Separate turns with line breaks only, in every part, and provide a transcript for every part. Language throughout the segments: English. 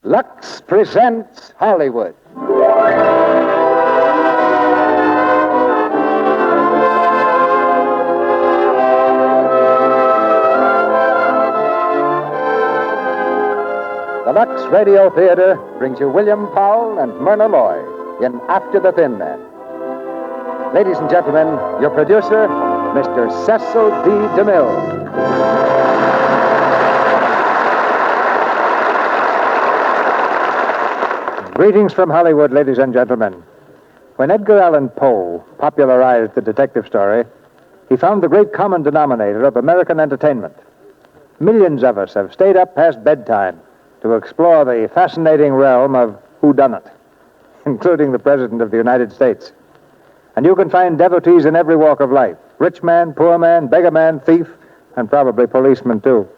Lux presents Hollywood. The Lux Radio Theatre brings you William Powell and Myrna Loy in After the Thin Man. Ladies and gentlemen, your producer, Mr. Cecil B. DeMille. Greetings from Hollywood, ladies and gentlemen. When Edgar Allan Poe popularized the detective story, he found the great common denominator of American entertainment. Millions of us have stayed up past bedtime to explore the fascinating realm of whodunit, including the President of the United States. And you can find devotees in every walk of life, rich man, poor man, beggar man, thief, and probably policeman, too.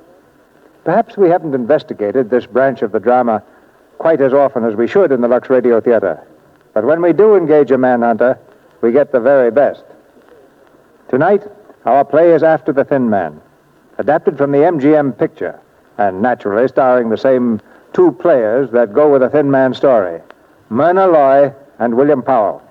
Perhaps we haven't investigated this branch of the drama quite as often as we should in the Lux Radio Theatre. But when we do engage a manhunter, we get the very best. Tonight, our play is After the Thin Man, adapted from the MGM picture, and naturally starring the same two players that go with a Thin Man story, Myrna Loy and William Powell.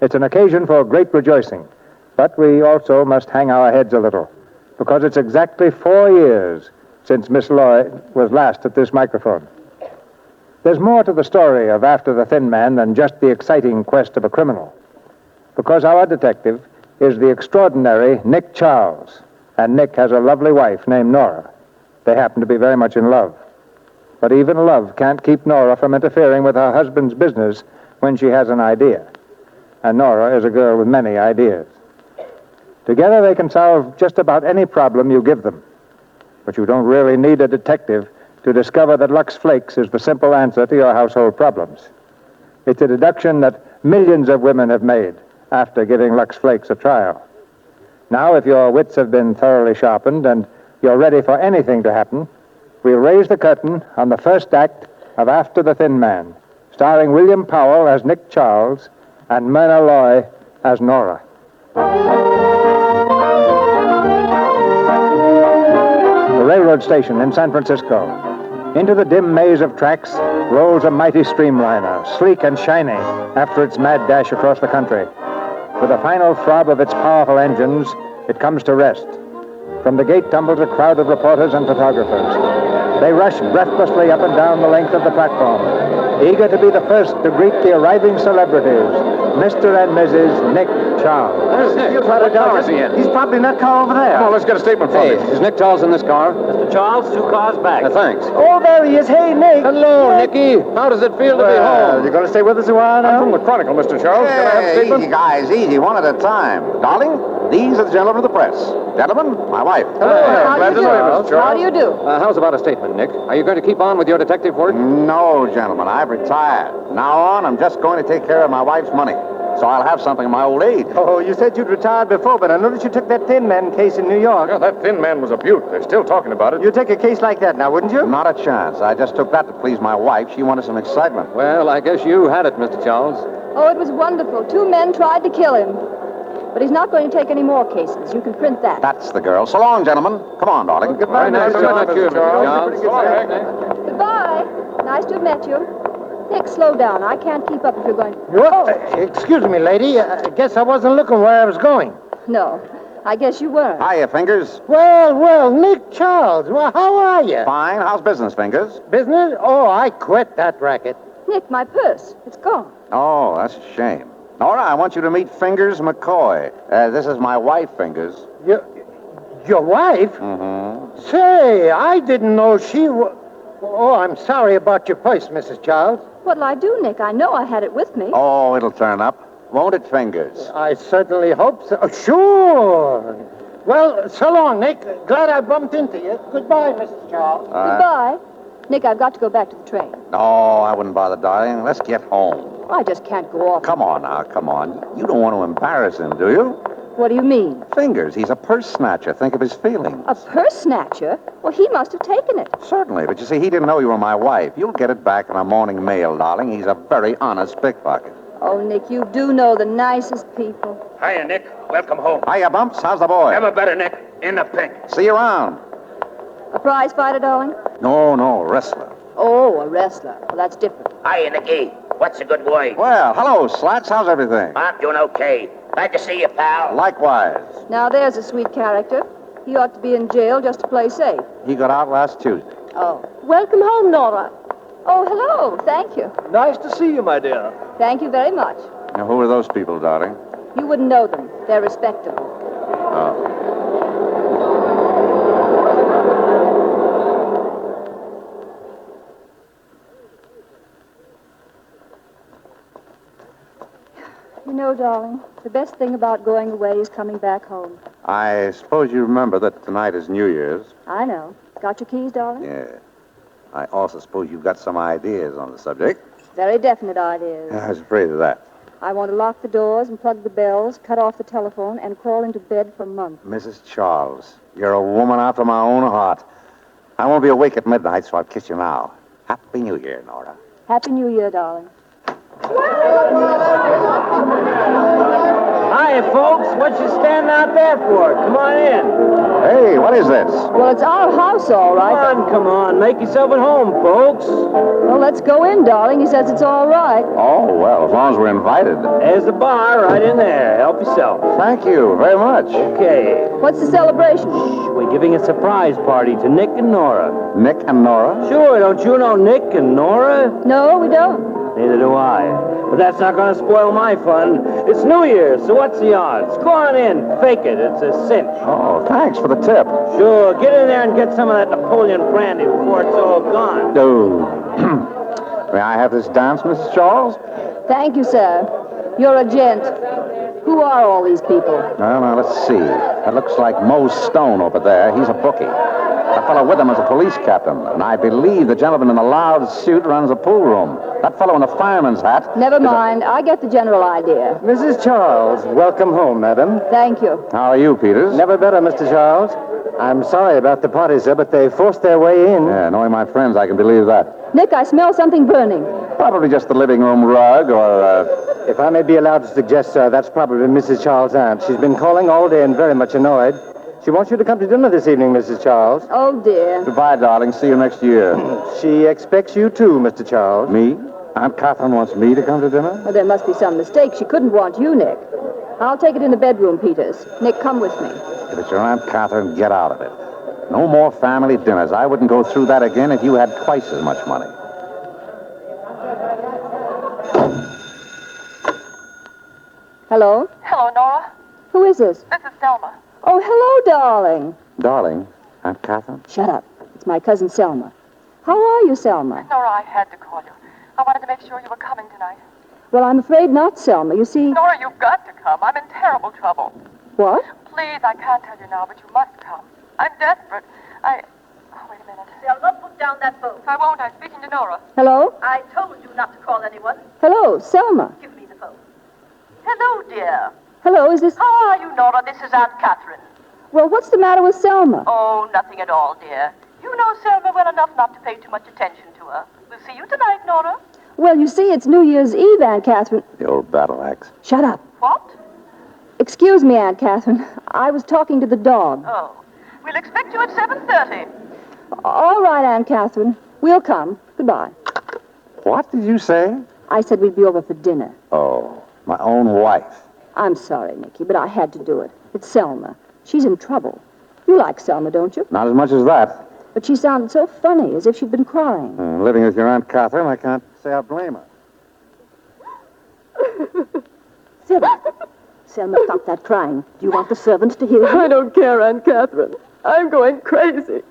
It's an occasion for great rejoicing, but we also must hang our heads a little, because it's exactly 4 years since Miss Loy was last at this microphone. There's more to the story of After the Thin Man than just the exciting quest of a criminal, because our detective is the extraordinary Nick Charles, and Nick has a lovely wife named Nora. They happen to be very much in love. But even love can't keep Nora from interfering with her husband's business when she has an idea. And Nora is a girl with many ideas. Together they can solve just about any problem you give them. But you don't really need a detective to discover that Lux Flakes is the simple answer to your household problems. It's a deduction that millions of women have made after giving Lux Flakes a trial. Now, if your wits have been thoroughly sharpened and you're ready for anything to happen, we'll raise the curtain on the first act of After the Thin Man, starring William Powell as Nick Charles and Myrna Loy as Nora. The railroad station in San Francisco. Into the dim maze of tracks rolls a mighty streamliner, sleek and shiny after its mad dash across the country. With a final throb of its powerful engines, it comes to rest. From the gate tumbles a crowd of reporters and photographers. They rush breathlessly up and down the length of the platform, eager to be the first to greet the arriving celebrities, Mr. and Mrs. Nick Charles.
There's Nick. What car is he in?
He's probably in that car over there.
Come on, let's get a statement from him.
Is Nick Charles in this car?
Mr. Charles, 2 cars back.
Thanks.
Oh, there he is. Hey, Nick.
Hello, Nicky. How does it feel to be home?
You going to stay with us a while now?
I'm from the Chronicle, Mr. Charles. Can I have a statement?
Easy, guys, easy. One at a time. Darling, these are the gentlemen of the press. Gentlemen, my wife.
Hello. Glad to know you, Mr. Charles.
How do you do?
How's about a statement, Nick? Are you going to keep on with your detective work?
No, gentlemen, I've retired. Now on, I'm just going to take care of my wife's money. So I'll have something in my old age.
Oh, you said you'd retired before, but I noticed you took that Thin Man case in New York.
Yeah, that Thin Man was a beaut. They're still talking about it.
You'd take a case like that now, wouldn't you?
Not a chance. I just took that to please my wife. She wanted some excitement.
Well, I guess you had it, Mr. Charles.
Oh, it was wonderful. 2 men tried to kill him. But he's not going to take any more cases. You can print that.
That's the girl. So long, gentlemen. Come on, darling.
Goodbye,
Nice to meet you, Mr. Charles.
So long, Nick.
Goodbye. Nice to have met you. Nick, slow down. I can't keep up if you're going...
What? Excuse me, lady. I guess I wasn't looking where I was going.
No, I guess you weren't.
Hiya, Fingers.
Well, Nick Charles. Well, how are you?
Fine. How's business, Fingers?
Business? Oh, I quit that racket.
Nick, my purse. It's gone.
Oh, that's a shame. Nora, I want you to meet Fingers McCoy. This is my wife, Fingers.
Your wife?
Mm-hmm.
Say, I didn't know she was... Oh, I'm sorry about your purse, Mrs. Charles.
What'll I do, Nick? I know I had it with me.
Oh, it'll turn up. Won't it, Fingers?
I certainly hope so. Oh, sure. Well, so long, Nick. Glad I bumped into you. Goodbye, Mrs. Charles.
Goodbye. Nick, I've got to go back to the train.
No, I wouldn't bother, darling. Let's get home.
I just can't go off.
Come on now, come on. You don't want to embarrass him, do you?
What do you mean?
Fingers, he's a purse snatcher. Think of his feelings.
A purse snatcher? Well, he must have taken it.
Certainly, but you see, he didn't know you were my wife. You'll get it back in a morning mail, darling. He's a very honest pickpocket.
Oh, Nick, you do know the nicest people.
Hiya, Nick. Welcome home.
Hiya, Bumps. How's the boy?
Never better, Nick. In the pink.
See you around.
A prize fighter, darling?
No, wrestler.
Oh, a wrestler. Well, that's different.
Hi, Nicky. What's a good word?
Well, hello, Slats. How's everything?
I'm doing okay. Glad to see you, pal.
Likewise.
Now, there's a sweet character. He ought to be in jail just to play safe.
He got out last Tuesday.
Oh. Welcome home, Nora. Oh, hello. Thank you.
Nice to see you, my dear.
Thank you very much.
Now, who are those people, darling?
You wouldn't know them. They're respectable.
Oh.
You know, darling, the best thing about going away is coming back home.
I suppose you remember that tonight is New Year's.
I know. Got your keys, darling?
Yeah. I also suppose you've got some ideas on the subject.
Very definite ideas.
I was afraid of that.
I want to lock the doors and plug the bells, cut off the telephone, and crawl into bed for months.
Mrs. Charles, you're a woman after my own heart. I won't be awake at midnight, so I'll kiss you now. Happy New Year, Nora.
Happy New Year, darling.
Hi, folks. What you standing out there for? Come on in.
Hey, what is this?
Well, it's our house, all right.
Come on. Make yourself at home, folks.
Well, let's go in, darling. He says it's all right.
Oh, well, as long as we're invited.
There's the bar right in there. Help yourself.
Thank you very much.
Okay.
What's the celebration?
We're giving a surprise party to Nick and Nora.
Nick and Nora?
Sure, don't you know Nick and Nora?
No, we don't.
Neither do I. But that's not going to spoil my fun. It's New Year's, so what's the odds? Go on in. Fake it. It's a cinch.
Oh, thanks for the tip.
Sure. Get in there and get some of that Napoleon brandy before it's all gone.
Oh. May I have this dance, Mrs. Charles?
Thank you, sir. You're a gent. Who are all these people?
Well, now, let's see. That looks like Mo Stone over there. He's a bookie. That fellow with him is a police captain. And I believe the gentleman in the loud suit runs a pool room. That fellow in the fireman's hat...
Never mind. I get the general idea.
Mrs. Charles, welcome home, madam.
Thank you.
How are you, Peters?
Never better, Mr. Charles. I'm sorry about the party, sir, but they forced their way in.
Yeah, knowing my friends, I can believe that.
Nick, I smell something burning.
Probably just the living room rug or,
If I may be allowed to suggest, sir, that's probably Mrs. Charles' aunt. She's been calling all day and very much annoyed. She wants you to come to dinner this evening, Mrs. Charles.
Oh, dear.
Goodbye, darling. See you next year.
She expects you too, Mr. Charles.
Me? Aunt Catherine wants me to come to dinner?
Well, there must be some mistake. She couldn't want you, Nick. I'll take it in the bedroom, Peters. Nick, come with me.
If it's your Aunt Catherine, get out of it. No more family dinners. I wouldn't go through that again if you had twice as much money.
Hello?
Hello, Nora.
Who is this?
This is Selma.
Oh, hello, darling.
Darling, Aunt Catherine?
Shut up. It's my cousin Selma. How are you, Selma?
Nora, I had to call you. I wanted to make sure you were coming tonight.
Well, I'm afraid not, Selma. You see...
Nora, you've got to come. I'm in terrible trouble.
What?
Please, I can't tell you now, but you must come. I'm desperate. Oh, wait a minute.
Selma, put down that phone.
I won't. I'm speaking to Nora.
Hello?
I told you not to call anyone.
Hello, Selma.
Give me the phone. Hello, dear.
Hello, is this...
How are you, Nora? This is Aunt Catherine.
Well, what's the matter with Selma?
Oh, nothing at all, dear. You know Selma well enough not to pay too much attention to her. We'll see you tonight, Nora.
Well, you see, it's New Year's Eve, Aunt Catherine.
The old battle axe.
Shut up.
What?
Excuse me, Aunt Catherine. I was talking to the dog.
Oh. We'll expect you at 7:30.
All right, Aunt Catherine. We'll come. Goodbye.
What did you say?
I said we'd be over for dinner.
Oh, my own wife.
I'm sorry, Nicky, but I had to do it. It's Selma. She's in trouble. You like Selma, don't you?
Not as much as that.
But she sounded so funny, as if she'd been crying.
Living with your Aunt Catherine, I can't say I blame her.
Selma, stop that crying. Do you want the servants to hear you?
I don't care, Aunt Catherine. I'm going crazy.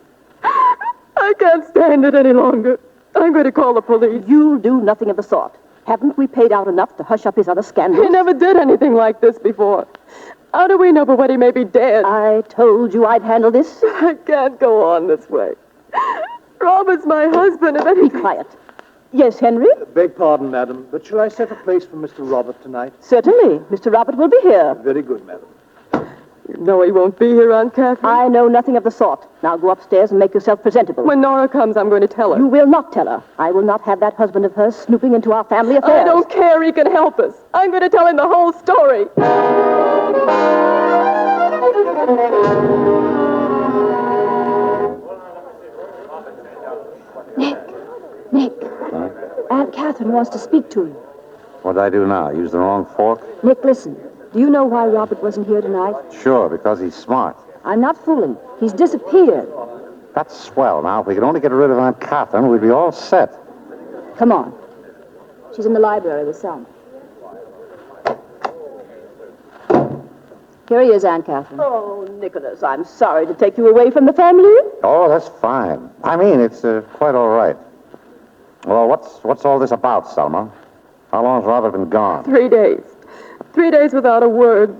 I can't stand it any longer. I'm going to call the police.
You'll do nothing of the sort. Haven't we paid out enough to hush up his other scandals?
He never did anything like this before. How do we know but what he may be dead?
I told you I'd handle this.
I can't go on this way. Robert's my husband, and then
Be quiet. Yes, Henry?
Beg pardon, madam, but shall I set a place for Mr. Robert tonight?
Certainly. Mr. Robert will be here.
Very good, madam.
You know he won't be here, Aunt Catherine.
I know nothing of the sort. Now go upstairs and make yourself presentable.
When Nora comes, I'm going to tell her.
You will not tell her. I will not have that husband of hers snooping into our family affairs.
I don't care. He can help us. I'm going to tell him the whole story.
Nick, Aunt Catherine wants to speak to you.
What did I do now? Use the wrong fork?
Nick, listen. Do you know why Robert wasn't here tonight?
Sure, because he's smart.
I'm not fooling. He's disappeared.
That's swell. Now, if we could only get rid of Aunt Catherine, we'd be all set.
Come on. She's in the library with Selma. Here he is, Aunt Catherine.
Oh, Nicholas, I'm sorry to take you away from the family.
Oh, that's fine. I mean, it's quite all right. Well, what's all this about, Selma? How long's Robert been gone?
3 days. 3 days without a word.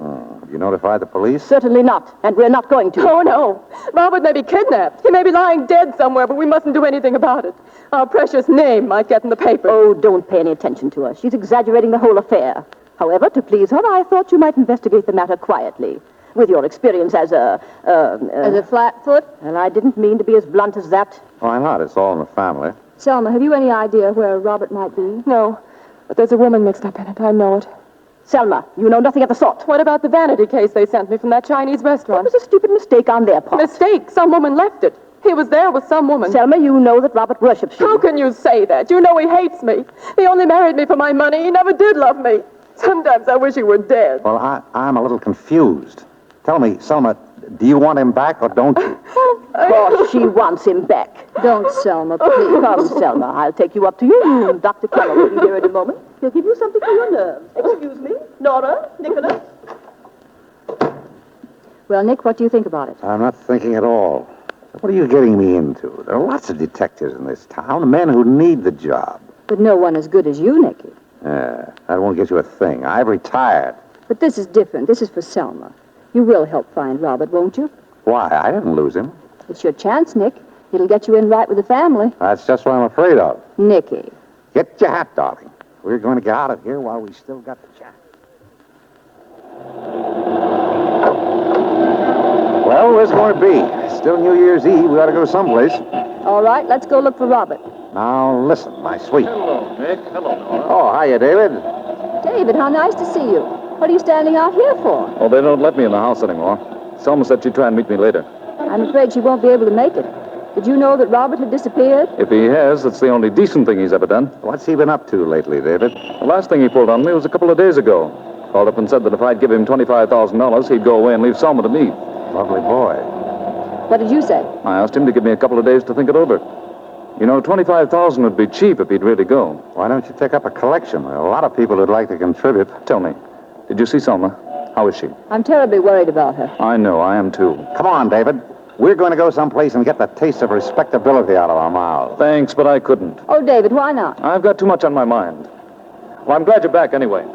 You notified the police?
Certainly not, and we're not going to. Oh, no. Robert may be kidnapped. He may be lying dead somewhere, but we mustn't do anything about it. Our precious name might get in the paper.
Oh, don't pay any attention to her. She's exaggerating the whole affair. However, to please her, I thought you might investigate the matter quietly. With your experience as a
flatfoot?
Well, I didn't mean to be as blunt as that.
Why not? It's all in the family.
Selma, have you any idea where Robert might be?
No, but there's a woman mixed up in it. I know it.
Selma, you know nothing of the sort.
What about the vanity case they sent me from that Chinese restaurant?
It was a stupid mistake on their part.
Mistake? Some woman left it. He was there with some woman.
Selma, you know that Robert worships you.
How can you say that? You know he hates me. He only married me for my money. He never did love me. Sometimes I wish he were dead.
Well, I'm a little confused. Tell me, Selma, do you want him back or don't you?
Of course she wants him back.
Don't, Selma, please.
Come, Selma. I'll take you up to your room. Dr. Keller will be here in a moment. He'll give you something for your nerves. Excuse me. Nora, Nicholas.
Well, Nick, what do you think about it?
I'm not thinking at all. What are you getting me into? There are lots of detectives in this town, men who need the job.
But no one as good as you, Nicky.
That won't get you a thing. I've retired.
But this is different. This is for Selma. You will help find Robert, won't you?
Why? I didn't lose him.
It's your chance, Nick. It'll get you in right with the family.
That's just what I'm afraid of.
Nicky.
Get your hat, darling. We're going to get out of here while we still got the chance. Well, where's it going to be? Still New Year's Eve. We ought to go someplace.
All right, let's go look for Robert.
Now, listen, my sweet.
Hello, Nick. Hello, Nora.
Oh, hiya, David.
David, how nice to see you. What are you standing out here for?
Oh, they don't let me in the house anymore. Selma said she'd try and meet me later.
I'm afraid she won't be able to make it. Did you know that Robert had disappeared?
If he has, it's the only decent thing he's ever done.
What's he been up to lately, David?
The last thing he pulled on me was a couple of days ago. Called up and said that if I'd give him $25,000, he'd go away and leave Selma to me.
Lovely boy.
What did you say?
I asked him to give me a couple of days to think it over. You know, $25,000 would be cheap if he'd really go.
Why don't you take up a collection? There are a lot of people who'd like to contribute.
Tell me, did you see Selma? How is she?
I'm terribly worried about her.
I know, I am too.
Come on, David. We're going to go someplace and get the taste of respectability out of our mouths.
Thanks, but I couldn't.
Oh, David, why not?
I've got too much on my mind. Well, I'm glad you're back anyway.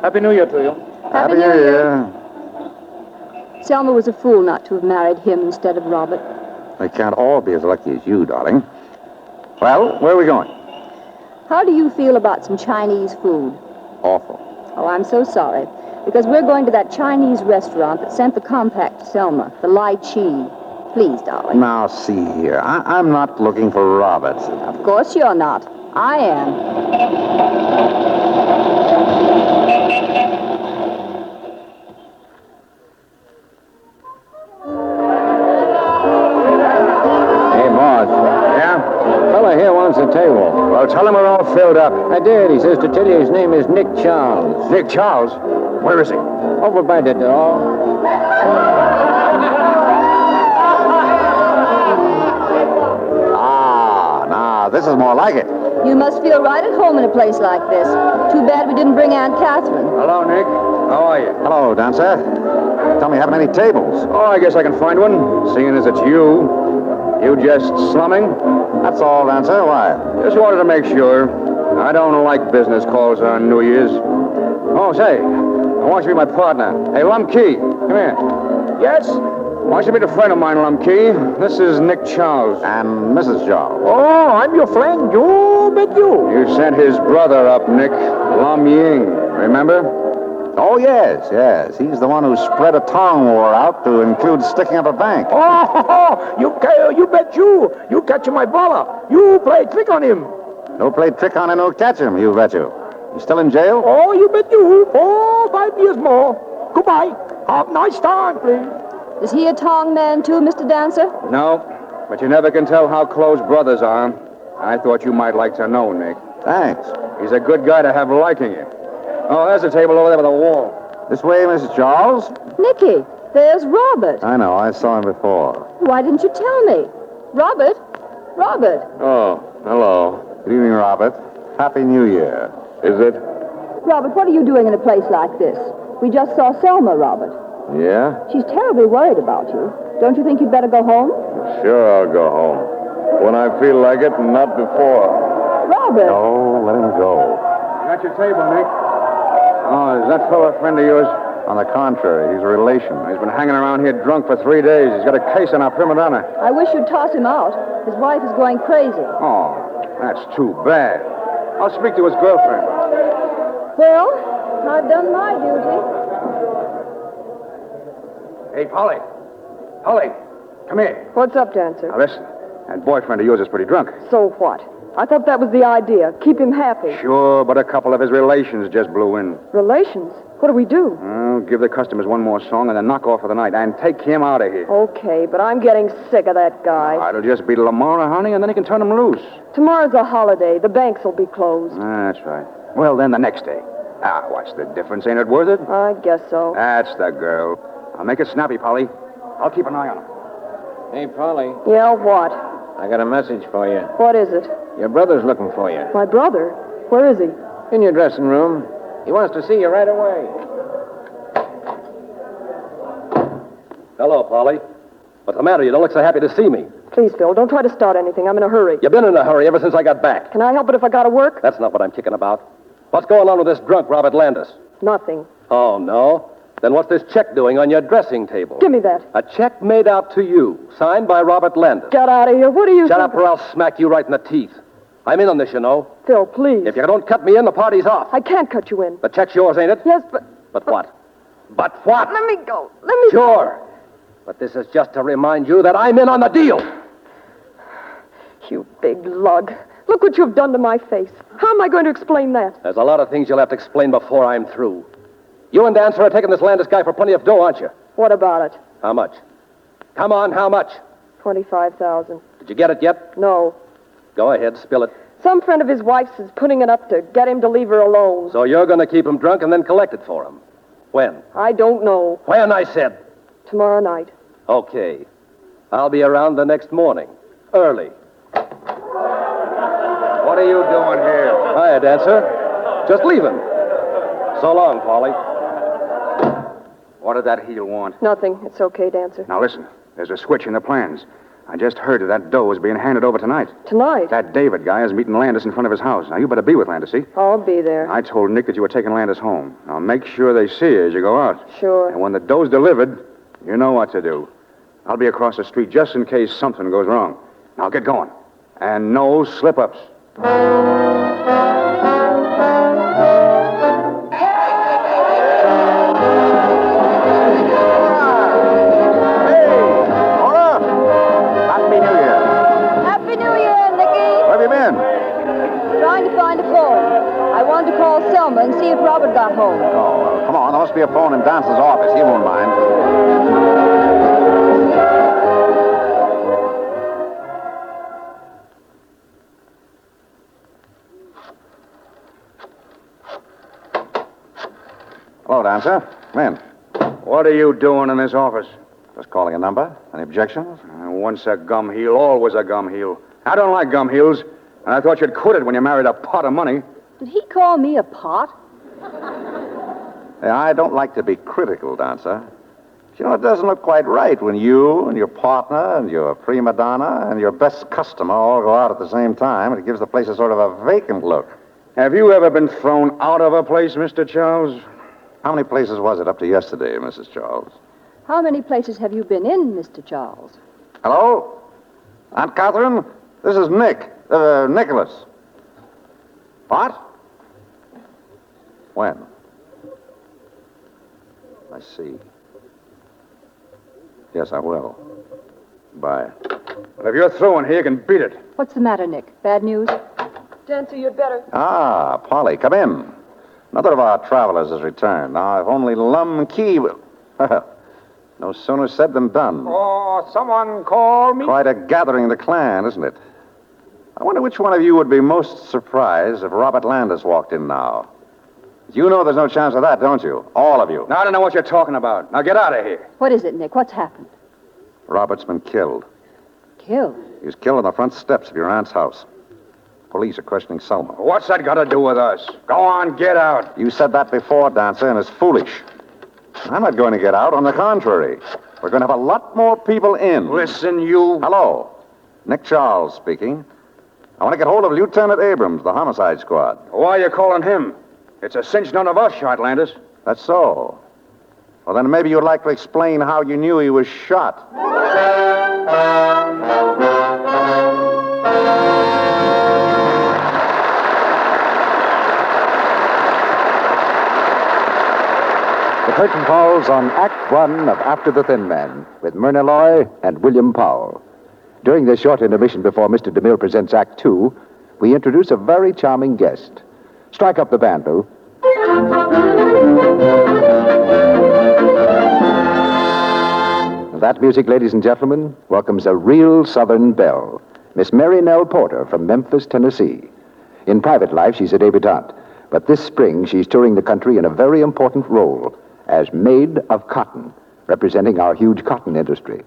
Happy New Year to you.
Happy New Year. Selma was a fool not to have married him instead of Robert.
They can't all be as lucky as you, darling. Well, where are we going?
How do you feel about some Chinese food?
Awful.
Oh, I'm so sorry. Because we're going to that Chinese restaurant that sent the compact to Selma, the Lai Chi. Please, darling.
Now, see here. I'm not looking for Robert.
Of course you're not. I am.
Hey, boss.
Yeah?
Fella here wants a table.
Well, tell him we're all filled up.
I did. He says to tell you his name is Nick Charles.
Nick Charles? Where is he?
Over by the door.
This is more like it.
You must feel right at home in a place like this. Too bad we didn't bring Aunt Catherine.
Hello, Nick. How are you?
Hello, Dancer. Tell me, haven't any tables?
Oh, I guess I can find one, seeing as it's you. You just slumming?
That's all, Dancer. Why?
Just wanted to make sure. I don't like business calls on New Year's. Oh, say, I want you to be my partner. Hey, Lum Key, come here. Yes? I want you to meet a friend of mine, Lum Key. This is Nick Charles.
And Mrs. Charles.
Oh, I'm your friend. You bet you.
You sent his brother up, Nick. Lam Ying. Remember?
Oh, yes. He's the one who spread a tongue war out to include sticking up a bank.
Oh, you bet you. You catch my brother. You play trick on him.
No play trick on him, no catch him, you bet you. You still in jail?
Oh, you bet you. 4 or 5 years more. Goodbye. Have a nice time, please.
Is he a tong man, too, Mr. Dancer?
No, but you never can tell how close brothers are. I thought you might like to know, Nick.
Thanks.
He's a good guy to have liking you. Oh, there's a table over there by the wall.
This way, Mrs. Charles.
Nicky, there's Robert.
I know. I saw him before.
Why didn't you tell me? Robert? Robert.
Oh, hello. Good evening, Robert. Happy New Year.
Is it?
Robert, what are you doing in a place like this? We just saw Selma, Robert.
Yeah?
She's terribly worried about you. Don't you think you'd better go home?
Sure, I'll go home. When I feel like it, and not before.
Robert!
No, let him go.
Got your table, Nick. Oh, is that fellow a friend of yours?
On the contrary, he's a relation.
He's been hanging around here drunk for 3 days. He's got a case on our prima donna.
I wish you'd toss him out. His wife is going crazy.
Oh, that's too bad. I'll speak to his girlfriend.
Well, I've done my duty.
Hey, Polly. Polly, come here.
What's up, Dancer?
Now, listen. That boyfriend of yours is pretty drunk.
So what? I thought that was the idea. Keep him happy.
Sure, but a couple of his relations just blew in.
Relations? What do we do?
Well, give the customers one more song and then knock off for the night and take him out of here.
Okay, but I'm getting sick of that guy.
It'll just be tomorrow, honey, and then he can turn him loose.
Tomorrow's a holiday. The banks will be closed.
That's right. Well, then the next day. What's the difference? Ain't it worth it?
I guess so.
That's the girl. I'll make it snappy, Polly. I'll keep an eye on her.
Hey, Polly,
Yeah, what?
I got a message for you.
What is it?
Your brother's looking for you.
My brother? Where is he?
In your dressing room. He wants to see you right away.
Hello, Polly. What's the matter? You don't look so happy to see me.
Please, Phil, don't try to start anything. I'm in a hurry.
You've been in a hurry ever since I got back.
Can I help it if I gotta work?
That's not what I'm kicking about. What's going on with this drunk Robert Landis?
Nothing.
Oh, no? Then what's this check doing on your dressing table?
Give me that.
A check made out to you, signed by Robert Landis.
Get out of here. What are you...
Shut up or I'll smack you right in the teeth. I'm in on this, you know.
Phil, please.
If you don't cut me in, the party's off.
I can't cut you in.
The check's yours, ain't it?
Yes, but...
But what? But what?
Let me go. Let me...
Sure. But this is just to remind you that I'm in on the deal.
You big lug. Look what you've done to my face. How am I going to explain that?
There's a lot of things you'll have to explain before I'm through. You and Dancer are taking this Landis guy for plenty of dough, aren't you?
What about it?
How much? Come on, how much?
25,000.
Did you get it yet?
No.
Go ahead, spill it.
Some friend of his wife's is putting it up to get him to leave her alone.
So you're going to keep him drunk and then collect it for him. When?
I don't know.
When, I said.
Tomorrow night.
Okay. I'll be around the next morning. Early.
What are you doing here?
Hiya, Dancer. Just leaving. So long, Polly.
What did that heel want?
Nothing. It's okay, Dancer.
Now, listen. There's a switch in the plans. I just heard that dough is being handed over tonight.
Tonight?
That David guy is meeting Landis in front of his house. Now, you better be with Landis, see?
I'll be there.
I told Nick that you were taking Landis home. Now, make sure they see you as you go out.
Sure.
And when the dough's delivered, you know what to do. I'll be across the street just in case something goes wrong. Now, get going. And no slip-ups.
Find a phone. I wanted to call Selma and see if Robert got home.
Oh, well, come on. There must be a phone in Dance's office. He won't mind. Hello, Dancer. Come in.
What are you doing in this office?
Just calling a number. Any objections?
Once a gum heel, always a gum heel. I don't like gum heels. And I thought you'd quit it when you married a pot of money.
Did he call me a pot?
I don't like to be critical, Dancer. But, you know, it doesn't look quite right when you and your partner and your prima donna and your best customer all go out at the same time. It gives the place a sort of a vacant look.
Have you ever been thrown out of a place, Mr. Charles?
How many places was it up to yesterday, Mrs. Charles?
How many places have you been in, Mr. Charles?
Hello? Aunt Catherine? This is Nick. Nicholas. What? When? I see. Yes, I will. Bye.
Well, if you're through in here, you can beat it.
What's the matter, Nick? Bad news?
Dancer, you'd better...
Ah, Polly, come in. Another of our travelers has returned. Now, if only Lum Key... No sooner said than done.
Oh, someone call me.
Quite a gathering of the clan, isn't it? I wonder which one of you would be most surprised if Robert Landis walked in now. You know there's no chance of that, don't you? All of you.
Now, I don't know what you're talking about. Now, get out of here.
What is it, Nick? What's happened?
Robert's been killed.
Killed?
He was killed on the front steps of your aunt's house. Police are questioning Selma.
What's that got to do with us? Go on, get out.
You said that before, Dancer, and it's foolish. I'm not going to get out. On the contrary. We're going to have a lot more people in.
Listen, you...
Hello. Nick Charles speaking. I want to get hold of Lieutenant Abrams, the homicide squad.
Why are you calling him? It's a cinch none of us shot Landis.
That's so. Well, then maybe you'd like to explain how you knew he was shot.
The curtain falls on Act One of After the Thin Man with Myrna Loy and William Powell. During this short intermission before Mr. DeMille presents Act Two, we introduce a very charming guest. Strike up the band, Lou. That music, ladies and gentlemen, welcomes a real Southern belle, Miss Mary Nell Porter from Memphis, Tennessee. In private life, she's a debutante, but this spring she's touring the country in a very important role as Maid of Cotton, representing our huge cotton industry.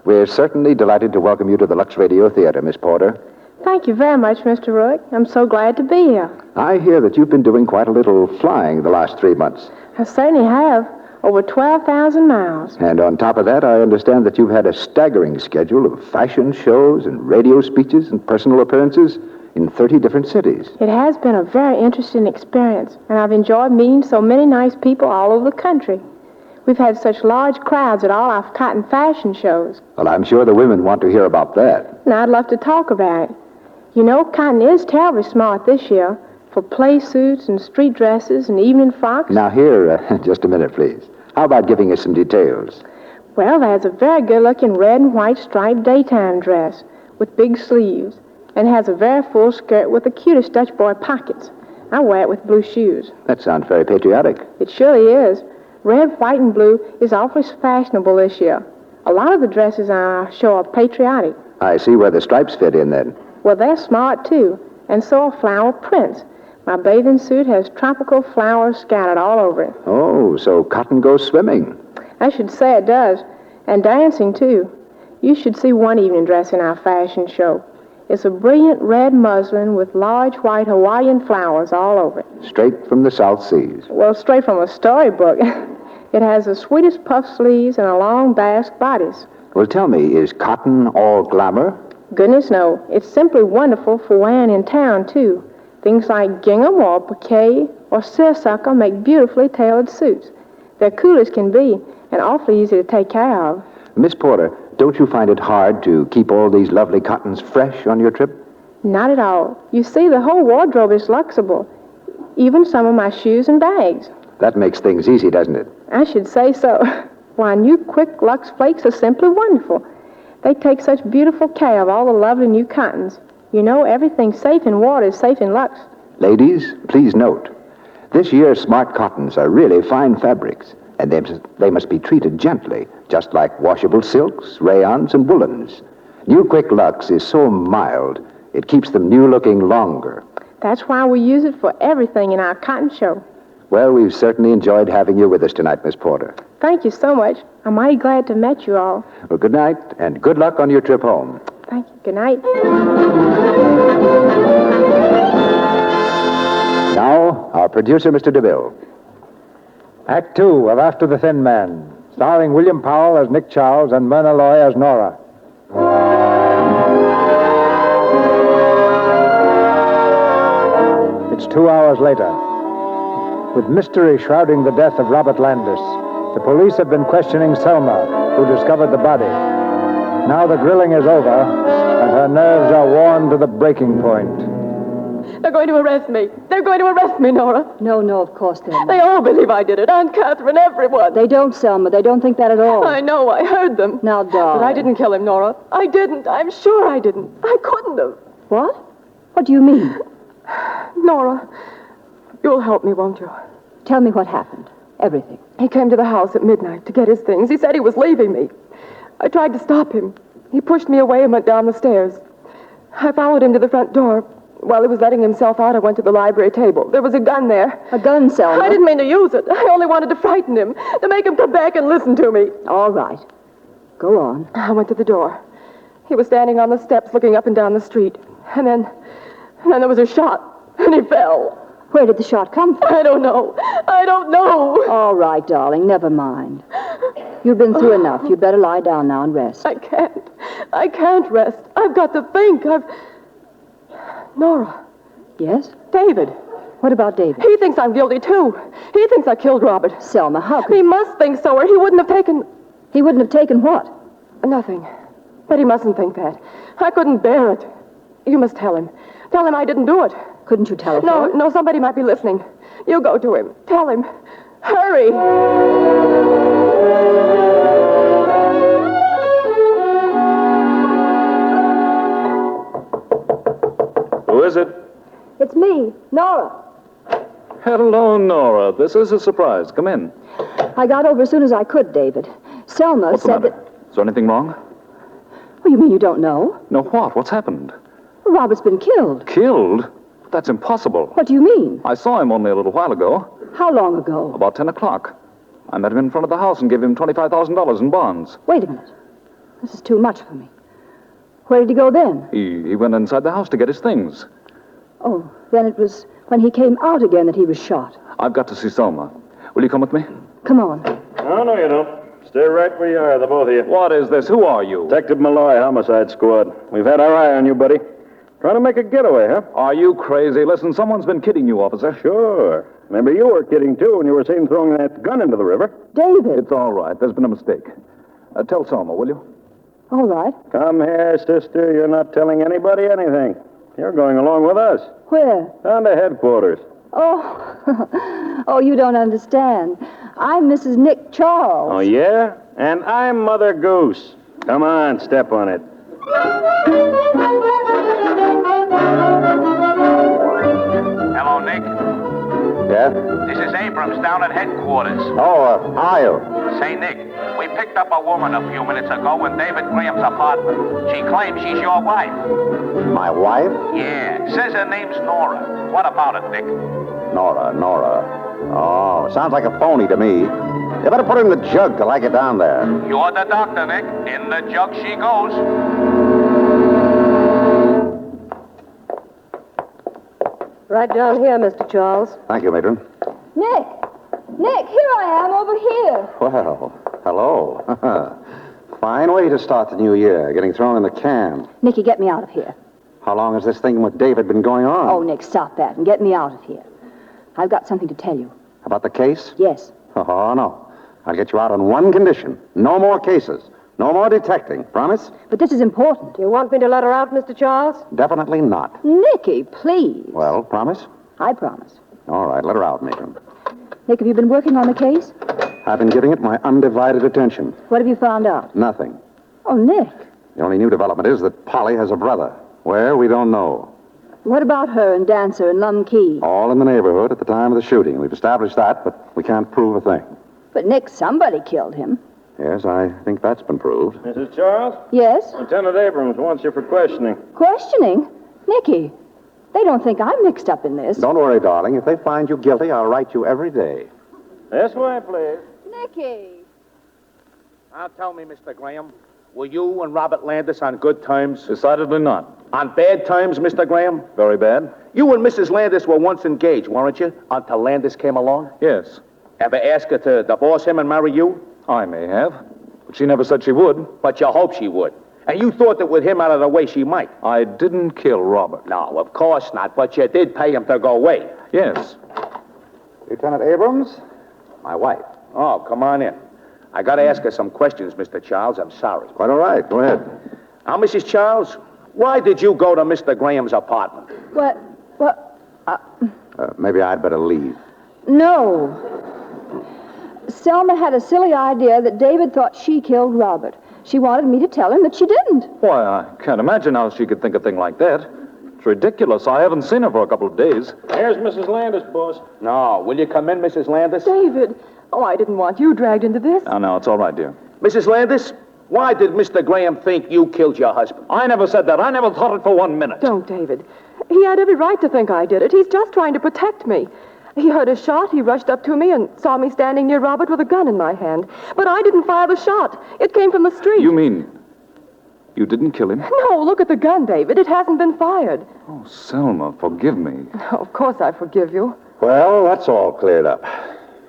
We're certainly delighted to welcome you to the Lux Radio Theatre, Miss Porter.
Thank you very much, Mr. Rourke. I'm so glad to be here.
I hear that you've been doing quite a little flying the last 3 months.
I certainly have. Over 12,000 miles.
And on top of that, I understand that you've had a staggering schedule of fashion shows and radio speeches and personal appearances in 30 different cities.
It has been a very interesting experience, and I've enjoyed meeting so many nice people all over the country. We've had such large crowds at all our cotton fashion shows.
Well, I'm sure the women want to hear about that.
And I'd love to talk about it. You know, cotton is terribly smart this year for play suits and street dresses and evening frocks.
Now, here, just a minute, please. How about giving us some details?
Well, there's a very good-looking red and white striped daytime dress with big sleeves, and has a very full skirt with the cutest Dutch boy pockets. I wear it with blue shoes.
That sounds very patriotic.
It surely is. Red, white, and blue is awfully fashionable this year. A lot of the dresses on our show are patriotic.
I see where the stripes fit in, then.
Well, they're smart, too, and so are flower prints. My bathing suit has tropical flowers scattered all over it.
Oh, so cotton goes swimming.
I should say it does. And dancing, too. You should see one evening dress in our fashion show. It's a brilliant red muslin with large white Hawaiian flowers all over it.
Straight from the South Seas.
Well, straight from a storybook. It has the sweetest puff sleeves and a long basque bodice.
Well, tell me, is cotton all glamour?
Goodness, no. It's simply wonderful for wearing in town, too. Things like gingham or piquet or seersucker make beautifully tailored suits. They're cool as can be and awfully easy to take care of.
Miss Porter, don't you find it hard to keep all these lovely cottons fresh on your trip?
Not at all. You see, the whole wardrobe is Luxable. Even some of my shoes and bags.
That makes things easy, doesn't it?
I should say so. Why, new quick Lux Flakes are simply wonderful. They take such beautiful care of all the lovely new cottons. You know, everything safe in water is safe in Lux.
Ladies, please note, this year's smart cottons are really fine fabrics, and they must be treated gently, just like washable silks, rayons, and woolens. New Quick Lux is so mild, it keeps them new-looking longer.
That's why we use it for everything in our cotton show.
Well, we've certainly enjoyed having you with us tonight, Miss Porter.
Thank you so much. I'm mighty glad to have met you all.
Well, good night, and good luck on your trip home.
Thank you. Good night.
Now, our producer, Mr. DeMille.
Act Two of After the Thin Man, starring William Powell as Nick Charles and Myrna Loy as Nora. It's 2 hours later. With mystery shrouding the death of Robert Landis, the police have been questioning Selma, who discovered the body. Now the grilling is over, and her nerves are worn to the breaking point.
They're going to arrest me. They're going to arrest me, Nora.
No, of course they
They all believe I did it. Aunt Catherine, everyone.
They don't, Selma. They don't think that at all.
I know. I heard them.
Now, darling.
But I didn't kill him, Nora. I didn't. I'm sure I didn't. I couldn't have.
What? What do you mean?
Nora, you'll help me, won't you?
Tell me what happened. Everything.
He came to the house at midnight to get his things. He said he was leaving me. I tried to stop him. He pushed me away and went down the stairs. I followed him to the front door. While he was letting himself out, I went to the library table. There was a gun there.
A gun, Selma?
I didn't mean to use it. I only wanted to frighten him, to make him come back and listen to me.
All right. Go on.
I went to the door. He was standing on the steps looking up and down the street. And then there was a shot, and he fell.
Where did the shot come from?
I don't know. I don't know.
All right, darling, never mind. You've been through enough. You'd better lie down now and rest.
I can't rest. I've got to think. Nora.
Yes?
David.
What about David?
He thinks I'm guilty, too. He thinks I killed Robert.
Selma, how could...
He must think so, or he wouldn't have taken...
He wouldn't have taken what?
Nothing. But he mustn't think that. I couldn't bear it. You must tell him. Tell him I didn't do it.
Couldn't you tell him?
No, somebody might be listening. You go to him. Tell him. Hurry.
Who is it?
It's me, Nora.
Hello, Nora. This is a surprise. Come in.
I got over as soon as I could, David. Selma
What's
said
the matter? Is there anything wrong?
Oh, you mean you don't know?
No, what? What's happened?
Robert's been killed.
Killed? That's impossible.
What do you mean?
I saw him only a little while ago.
How long ago?
About 10 o'clock. I met him in front of the house and gave him $25,000 in bonds.
Wait a minute. This is too much for me. Where did he go then?
He went inside the house to get his things.
Oh, then it was when he came out again that he was shot.
I've got to see Selma. Will you come with me?
Come on.
No, you don't. Stay right where you are, the both of you.
What is this? Who are you?
Detective Malloy, Homicide Squad. We've had our eye on you, buddy. Trying to make a getaway, huh?
Are you crazy? Listen, someone's been kidding you, officer.
Sure. Maybe you were kidding, too, when you were seen throwing that gun into the river.
David!
It's all right. There's been a mistake. Tell Selma, will you?
All right.
Come here, sister. You're not telling anybody anything. You're going along with us.
Where?
Down to headquarters.
Oh, oh, you don't understand. I'm Mrs. Nick Charles.
Oh, yeah? And I'm Mother Goose. Come on, step on it.
Hello, Nick.
Yeah?
This is Abrams down at headquarters.
Oh, how are you?
Say, Nick, we picked up a woman a few minutes ago in David Graham's apartment. She claims she's your wife.
My wife?
Yeah, says her name's Nora. What about it, Nick?
Nora. Oh, sounds like a phony to me. You better put her in the jug till I get down there.
You're the doctor, Nick. In the jug she goes.
Right down here, Mr. Charles.
Thank you, Matron.
Nick! Nick, here I am, over here.
Well, hello. Fine way to start the new year, getting thrown in the can.
Nicky, get me out of here.
How long has this thing with David been going on?
Oh, Nick, stop that and get me out of here. I've got something to tell you.
About the case?
Yes.
Oh, no. I'll get you out on one condition. No more cases. No more detecting. Promise?
But this is important.
Do you want me to let her out, Mr. Charles?
Definitely not.
Nicky, please.
Well, promise?
I promise.
All right, let her out, Matron.
Nick, have you been working on the case?
I've been giving it my undivided attention.
What have you found out?
Nothing.
Oh, Nick.
The only new development is that Polly has a brother. Where, we don't know.
What about her and Dancer and Lum Key?
All in the neighborhood at the time of the shooting. We've established that, but we can't prove a thing.
But, Nick, somebody killed him.
Yes, I think that's been proved.
Mrs. Charles?
Yes?
Lieutenant Abrams wants you for questioning.
Questioning? Nicky, they don't think I'm mixed up in this.
Don't worry, darling. If they find you guilty, I'll write you every day.
This way, please.
Nicky!
Now tell me, Mr. Graham, were you and Robert Landis on good terms?
Decidedly not.
On bad terms, Mr. Graham?
Very bad.
You and Mrs. Landis were once engaged, weren't you? Until Landis came along?
Yes.
Ever ask her to divorce him and marry you?
I may have. But she never said she would.
But you hoped she would. And you thought that with him out of the way, she might.
I didn't kill Robert.
No, of course not. But you did pay him to go away.
Yes.
Lieutenant Abrams, my wife.
Oh, come on in. I got to ask her some questions, Mr. Charles. I'm sorry.
Quite all right. Go ahead.
Now, Mrs. Charles, why did you go to Mr. Graham's apartment?
What?
Maybe I'd better leave.
No. Selma had a silly idea that David thought she killed Robert. She wanted me to tell him that she didn't.
Why, I can't imagine how she could think a thing like that. It's ridiculous. I haven't seen her for a couple of days.
Here's Mrs. Landis, boss.
No. Will you come in, Mrs. Landis?
David. Oh, I didn't want you dragged into this.
No, it's all right, dear.
Mrs. Landis,
Why did Mr. Graham think you killed your husband?
I never said that. I never thought it for 1 minute.
Don't, David. He had every right to think I did it. He's just trying to protect me. He heard a shot, he rushed up to me and saw me standing near Robert with a gun in my hand. But I didn't fire the shot. It came from the street.
You mean you didn't kill him?
No, look at the gun, David. It hasn't been fired.
Oh, Selma, forgive me.
Oh, of course I forgive you.
Well, that's all cleared up.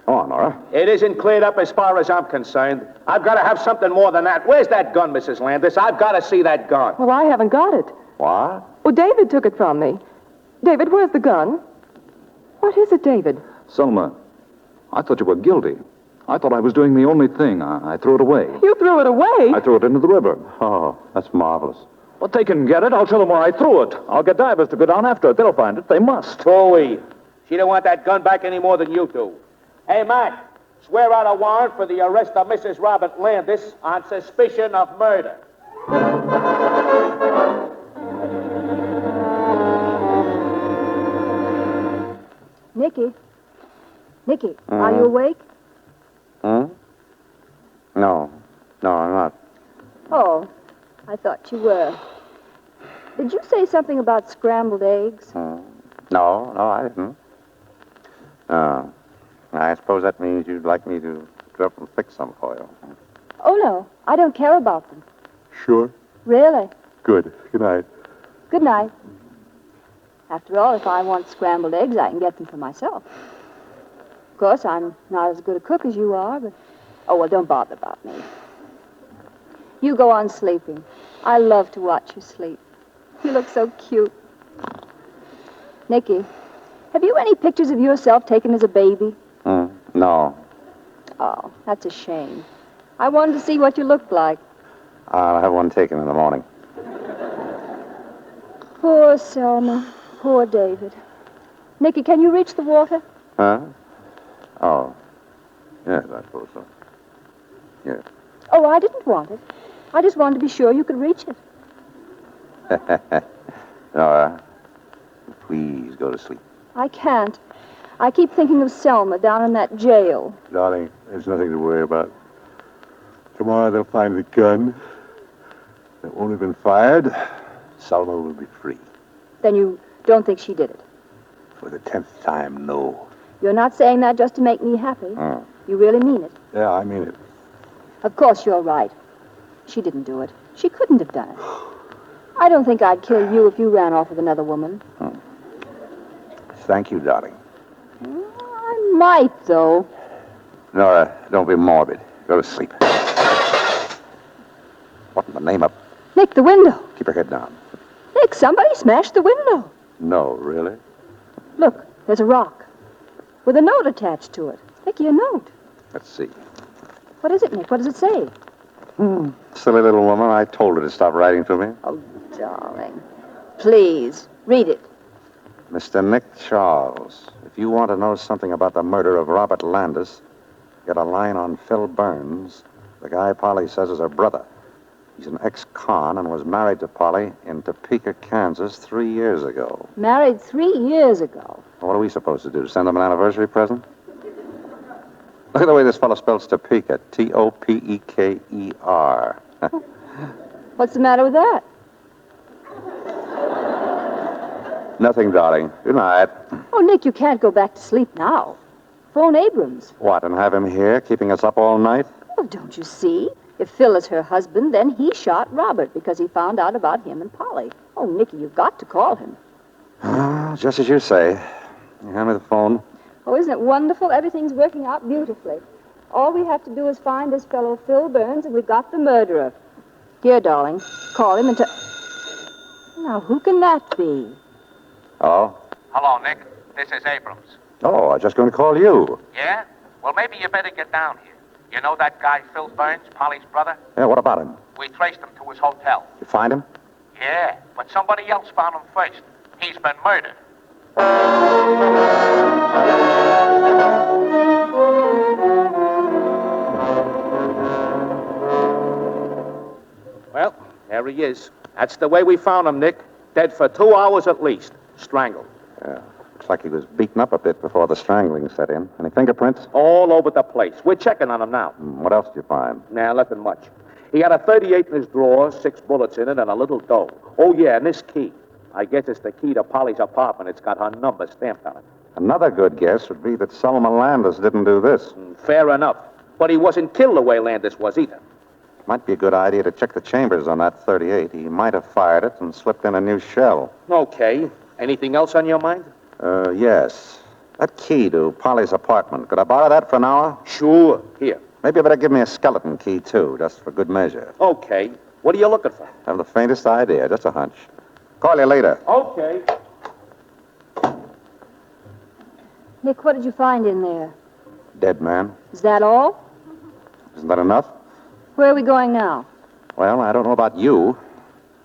Come on, Nora.
It isn't cleared up as far as I'm concerned. I've got to have something more than that. Where's that gun, Mrs. Landis? I've got to see that gun.
Well, I haven't got it.
What?
Well, David took it from me. David, where's the gun? What is it, David?
Selma, I thought you were guilty. I thought I was doing the only thing. I threw it away.
You threw it away?
I threw it into the river.
Oh, that's marvelous.
Well, they can get it. I'll show them where I threw it. I'll get divers to go down after it. They'll find it. They must.
Bowie, she don't want that gun back any more than you do. Hey, Mac, swear out a warrant for the arrest of Mrs. Robert Landis on suspicion of murder.
Nicky, are you awake?
No, I'm not.
Oh, I thought you were. Did you say something about scrambled eggs?
No, I didn't. I suppose that means you'd like me to go up and fix some for you.
Oh, no, I don't care about them.
Sure?
Really?
Good. Good night.
Good night. After all, if I want scrambled eggs, I can get them for myself. Of course, I'm not as good a cook as you are, but... Oh, well, don't bother about me. You go on sleeping. I love to watch you sleep. You look so cute. Nicky, have you any pictures of yourself taken as a baby?
No.
Oh, that's a shame. I wanted to see what you looked like.
I'll have one taken in the morning.
Poor Selma. Poor David. Nicky, can you reach the water?
Huh? Oh. Yes, I suppose so. Yes.
Oh, I didn't want it. I just wanted to be sure you could reach it.
Nora, please go to sleep.
I can't. I keep thinking of Selma down in that jail.
Darling, there's nothing to worry about. Tomorrow they'll find the gun. It won't have been fired. Selma will be free.
Then you don't think she did it?
For the 10th time, no.
You're not saying that just to make me happy. You really mean it?
Yeah, I mean it.
Of course you're right. She didn't do it. She couldn't have done it. I don't think I'd kill you if you ran off with another woman.
Thank you, darling.
I might, though.
Nora, don't be morbid. Go to sleep. What in the name of...
Nick, the window.
Keep your head down.
Nick, somebody smashed the window.
No, really?
Look, there's a rock with a note attached to it. Nicky, a note.
Let's see.
What is it, Nick? What does it say?
Silly little woman, I told her to stop writing to me.
Oh, darling. Please, read it.
Mr. Nick Charles, if you want to know something about the murder of Robert Landis, get a line on Phil Burns, the guy Polly says is her brother. He's an ex-con and was married to Polly in Topeka, Kansas 3 years ago.
Married 3 years ago.
What are we supposed to do? Send them an anniversary present? Look at the way this fellow spells Topeka. T-O-P-E-K-E-R.
What's the matter with that?
Nothing, darling. Good night.
Oh, Nick, you can't go back to sleep now. Phone Abrams.
What, and have him here, keeping us up all night?
Well, don't you see? If Phil is her husband, then he shot Robert because he found out about him and Polly. Oh, Nicky, you've got to call him.
Just as you say. You hand me the phone.
Oh, isn't it wonderful? Everything's working out beautifully. All we have to do is find this fellow Phil Burns, and we've got the murderer. Here, darling, call him and tell... Now, who can that be?
Hello?
Hello, Nick. This is Abrams.
Oh, I was just going to call you.
Yeah? Well, maybe you better get down here. You know that guy, Phil Burns, Polly's brother?
Yeah, what about him?
We traced him to his hotel.
You find him?
Yeah, but somebody else found him first. He's been murdered.
Well, there he is. That's the way we found him, Nick. Dead for 2 hours at least. Strangled.
Yeah. Looks like he was beaten up a bit before the strangling set in. Any fingerprints?
All over the place. We're checking on him now.
What else did you find?
Nah, nothing much. He had a 38 in his drawer, 6 bullets in it, and a little dough. Oh, yeah, and this key. I guess it's the key to Polly's apartment. It's got her number stamped on it.
Another good guess would be that Selma Landis didn't do this.
Fair enough. But he wasn't killed the way Landis was either.
Might be a good idea to check the chambers on that 38. He might have fired it and slipped in a new shell.
Okay. Anything else on your mind?
Yes. That key to Polly's apartment. Could I borrow that for an hour?
Sure. Here.
Maybe you better give me a skeleton key, too, just for good measure.
Okay. What are you looking for?
I have the faintest idea, just a hunch. Call you later.
Okay.
Nick, what did you find in there?
Dead man.
Is that all?
Isn't that enough?
Where are we going now?
Well, I don't know about you.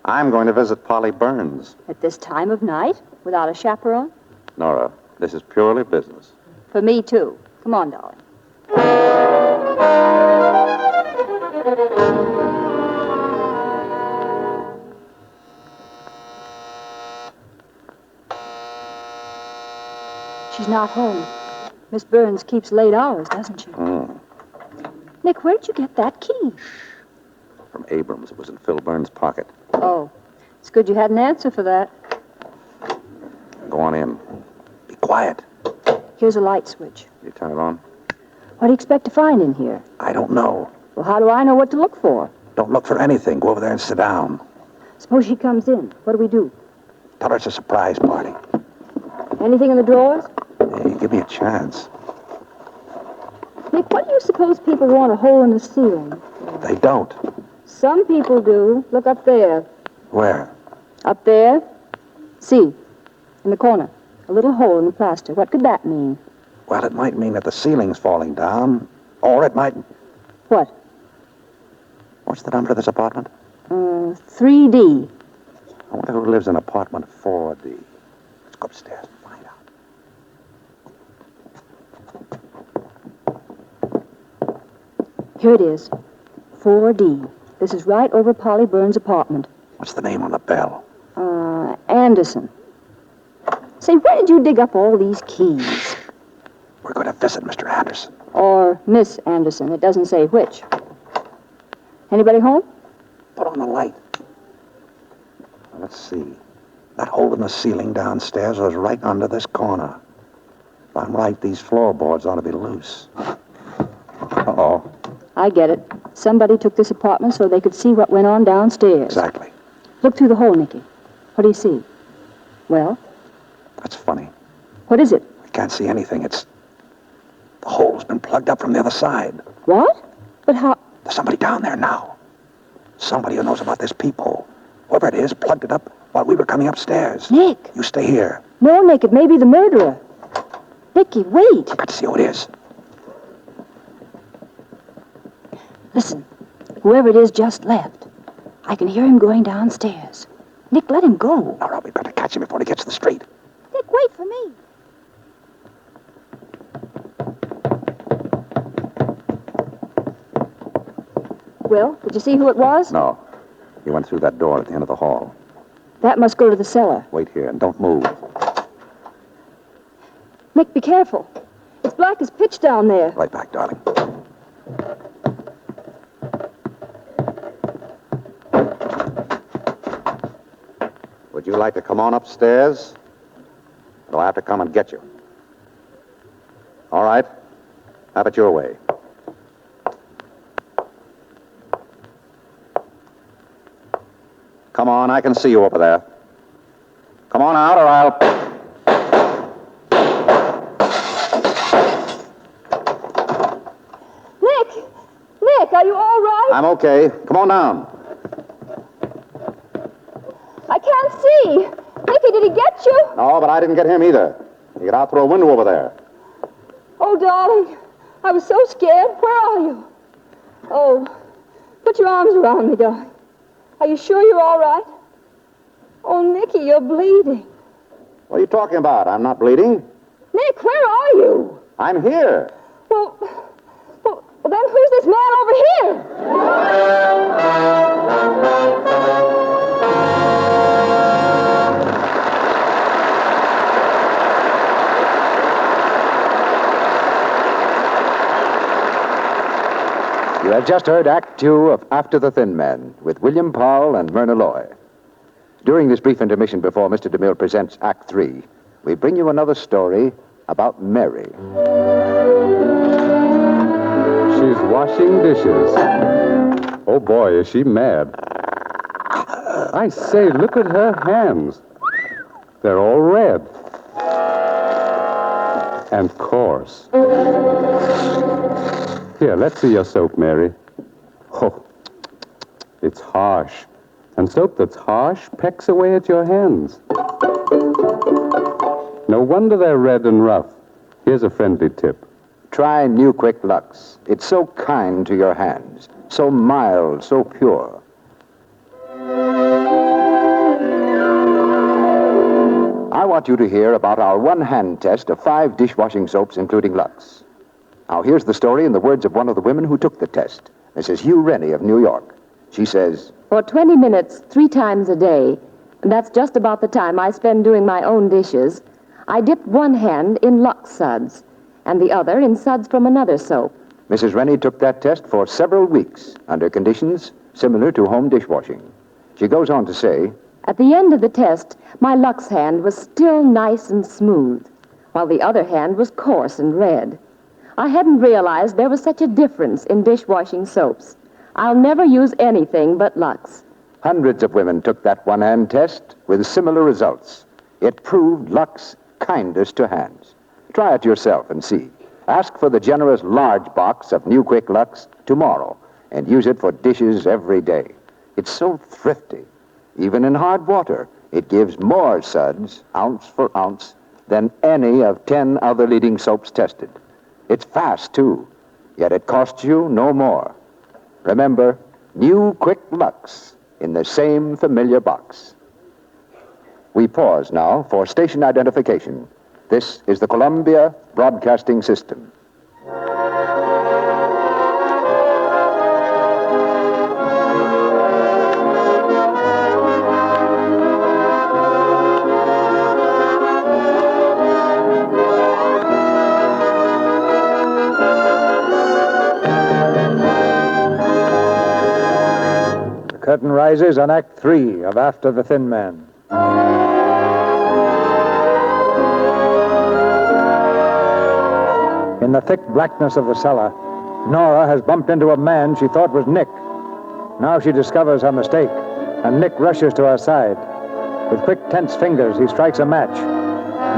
I'm going to visit Polly Burns.
At this time of night? Without a chaperone?
Nora, this is purely business.
For me, too. Come on, darling. She's not home. Miss Burns keeps late hours, doesn't she? Nick, where'd you get that key?
From Abrams. It was in Phil Burns' pocket.
Oh, it's good you had an answer for that.
Go on in. Be quiet.
Here's a light switch.
You turn it on?
What do you expect to find in here?
I don't know.
Well, how do I know what to look for?
Don't look for anything. Go over there and sit down.
Suppose she comes in. What do we do?
Tell her it's a surprise party.
Anything in the drawers?
Hey, give me a chance.
Nick, what do you suppose people want a hole in the ceiling?
They don't.
Some people do. Look up there.
Where?
Up there. See, in the corner. A little hole in the plaster. What could that mean?
Well, it might mean that the ceiling's falling down. Or it might...
What?
What's the number of this apartment?
3D.
I wonder who lives in apartment 4D. Let's go upstairs and find out.
Here it is. 4D. This is right over Polly Burns' apartment.
What's the name on the bell?
Anderson. Say, where did you dig up all these keys?
We're going to visit Mr. Anderson.
Or Miss Anderson. It doesn't say which. Anybody home?
Put on the light. Now, let's see. That hole in the ceiling downstairs was right under this corner. If I'm right, these floorboards ought to be loose. Uh-oh.
I get it. Somebody took this apartment so they could see what went on downstairs.
Exactly.
Look through the hole, Nicky. What do you see? Well?
That's funny.
What is it?
I can't see anything. The hole's been plugged up from the other side.
What? But how...
There's somebody down there now. Somebody who knows about this peephole. Whoever it is plugged it up while we were coming upstairs.
Nick!
You stay here.
No, Nick, it may be the murderer. Nicky, wait!
I've got to see who it is.
Listen, whoever it is just left. I can hear him going downstairs. Nick, let him go.
All right, we've got to catch him before he gets to the street.
Nick, wait for me. Well, did you see who it was?
No. He went through that door at the end of the hall.
That must go to the cellar.
Wait here and don't move.
Nick, be careful. It's black as pitch down there.
Right back, darling. Would you like to come on upstairs? Or do I have to come and get you? All right. Have it your way. Come on, I can see you over there. Come on out or I'll...
Nick, are you all right?
I'm okay. Come on down.
I can't see. Nicky, did he get you?
No, but I didn't get him either. He got out through a window over there.
Oh, darling, I was so scared. Where are you? Oh, put your arms around me, darling. Are you sure you're all right? Oh, Nicky, you're bleeding.
What are you talking about? I'm not bleeding.
Nick, where are you?
I'm here.
Well, then who's this man over here?
You have just heard Act Two of After the Thin Man with William Powell and Myrna Loy. During this brief intermission before Mr. DeMille presents Act Three, we bring you another story about Mary.
She's washing dishes. Oh, boy, is she mad. I say, look at her hands. They're all red. And coarse. Here, let's see your soap, Mary. Oh, it's harsh. And soap that's harsh pecks away at your hands. No wonder they're red and rough. Here's a friendly tip.
Try New Quick Lux. It's so kind to your hands, so mild, so pure. I want you to hear about our one-hand test of 5 dishwashing soaps, including Lux. Now, here's the story in the words of one of the women who took the test, Mrs. Hugh Rennie of New York. She says,
For 20 minutes, 3 times a day, and that's just about the time I spend doing my own dishes, I dip one hand in Lux suds and the other in suds from another soap.
Mrs. Rennie took that test for several weeks under conditions similar to home dishwashing. She goes on to say,
At the end of the test, my Lux hand was still nice and smooth, while the other hand was coarse and red. I hadn't realized there was such a difference in dishwashing soaps. I'll never use anything but Lux.
Hundreds of women took that one-hand test with similar results. It proved Lux kindest to hands. Try it yourself and see. Ask for the generous large box of New Quick Lux tomorrow and use it for dishes every day. It's so thrifty. Even in hard water, it gives more suds, ounce for ounce, than any of 10 other leading soaps tested. It's fast, too, yet it costs you no more. Remember, New Quick Lux in the same familiar box. We pause now for station identification. This is the Columbia Broadcasting System.
The curtain rises on Act 3 of After the Thin Man. In the thick blackness of the cellar, Nora has bumped into a man she thought was Nick. Now she discovers her mistake, and Nick rushes to her side. With quick, tense fingers, he strikes a match.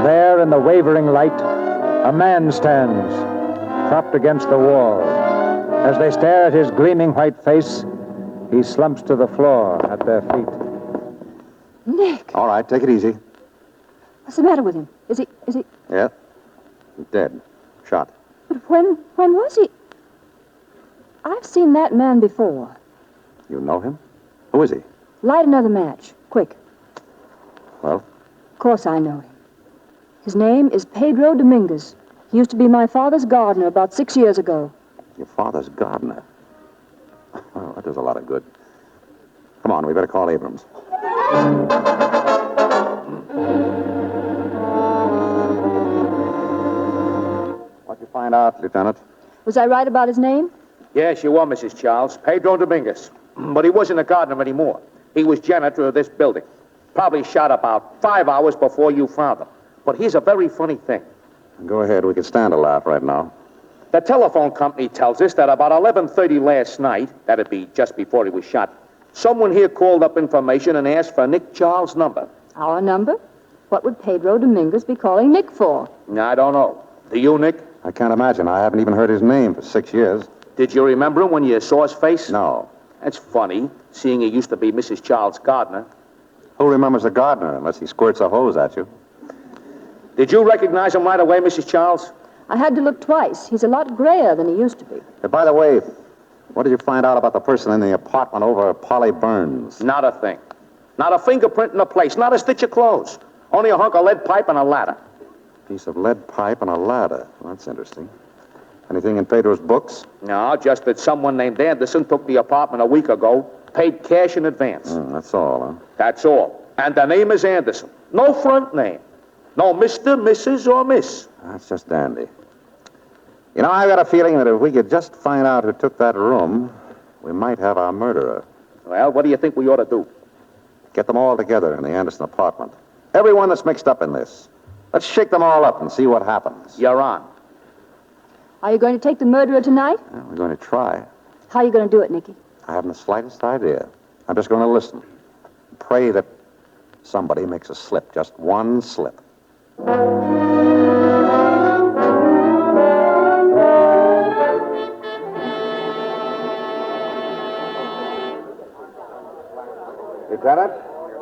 There, in the wavering light, a man stands, propped against the wall. As they stare at his gleaming white face, he slumps to the floor at their feet.
Nick,
All right, take it easy.
what's the matter with him? Is he...
Yeah? He's dead. Shot.
But when was he? I've seen that man before.
You know him? Who is he?
Light another match, quick.
Well?
Of course I know him. His name is Pedro Dominguez. He used to be my father's gardener about 6 years ago.
Your father's gardener. Oh, that does a lot of good. Come on, we better call Abrams. What'd you find out, Lieutenant?
Was I right about his name?
Yes, you were, Mrs. Charles. Pedro Dominguez. But he wasn't a gardener anymore. He was janitor of this building. Probably shot about 5 hours before you found him. But here's a very funny thing.
Go ahead, we can stand a laugh right now.
The telephone company tells us that about 11:30 last night, that'd be just before he was shot, someone here called up information and asked for Nick Charles' number.
Our number? What would Pedro Dominguez be calling Nick for?
I don't know. Do you, Nick?
I can't imagine. I haven't even heard his name for 6 years.
Did you remember him when you saw his face?
No.
That's funny, seeing he used to be Mrs. Charles' gardener.
Who remembers a gardener unless he squirts a hose at you?
Did you recognize him right away, Mrs. Charles?
I had to look twice. He's a lot grayer than he used to be.
By the way, what did you find out about the person in the apartment over Polly Burns?
Not a thing. Not a fingerprint in the place. Not a stitch of clothes. Only a hunk of lead pipe and a ladder.
Piece of lead pipe and a ladder. Well, that's interesting. Anything in Pedro's books?
No, just that someone named Anderson took the apartment a week ago, paid cash in advance.
That's all, huh?
That's all. And the name is Anderson. No front name. No Mr., Mrs., or Miss.
That's just dandy. You know, I've got a feeling that if we could just find out who took that room, we might have our murderer.
Well, what do you think we ought to do?
Get them all together in the Anderson apartment. Everyone that's mixed up in this. Let's shake them all up and see what happens.
You're on.
Are you going to take the murderer tonight?
Well, we're going to try.
How are you going to do it, Nicky?
I haven't the slightest idea. I'm just going to listen. Pray that somebody makes a slip, just one slip. Lieutenant,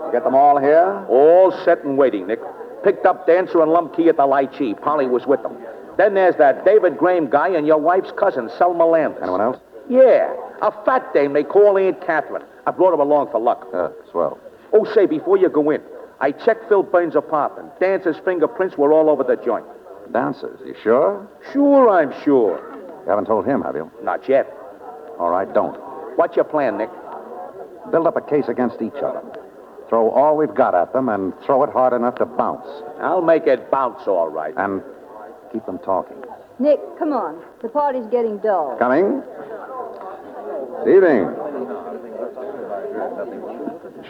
you get them all here?
All set and waiting, Nick. Picked up Dancer and Lumpkey at the Lychee. Polly was with them. Then there's that David Graham guy and your wife's cousin, Selma Landis.
Anyone else?
Yeah, a fat dame they call Aunt Catherine. I brought her along for luck.
Swell.
Oh, say, before you go in, I checked Phil Burns' apartment. Dancer's fingerprints were all over the joint.
Dancers, you sure?
Sure, I'm sure.
You haven't told him, have you?
Not yet.
All right, don't.
What's your plan, Nick?
Build up a case against each of them. Throw all we've got at them and throw it hard enough to bounce.
I'll make it bounce, all right.
And keep them talking.
Nick, come on. The party's getting dull.
Coming? Evening.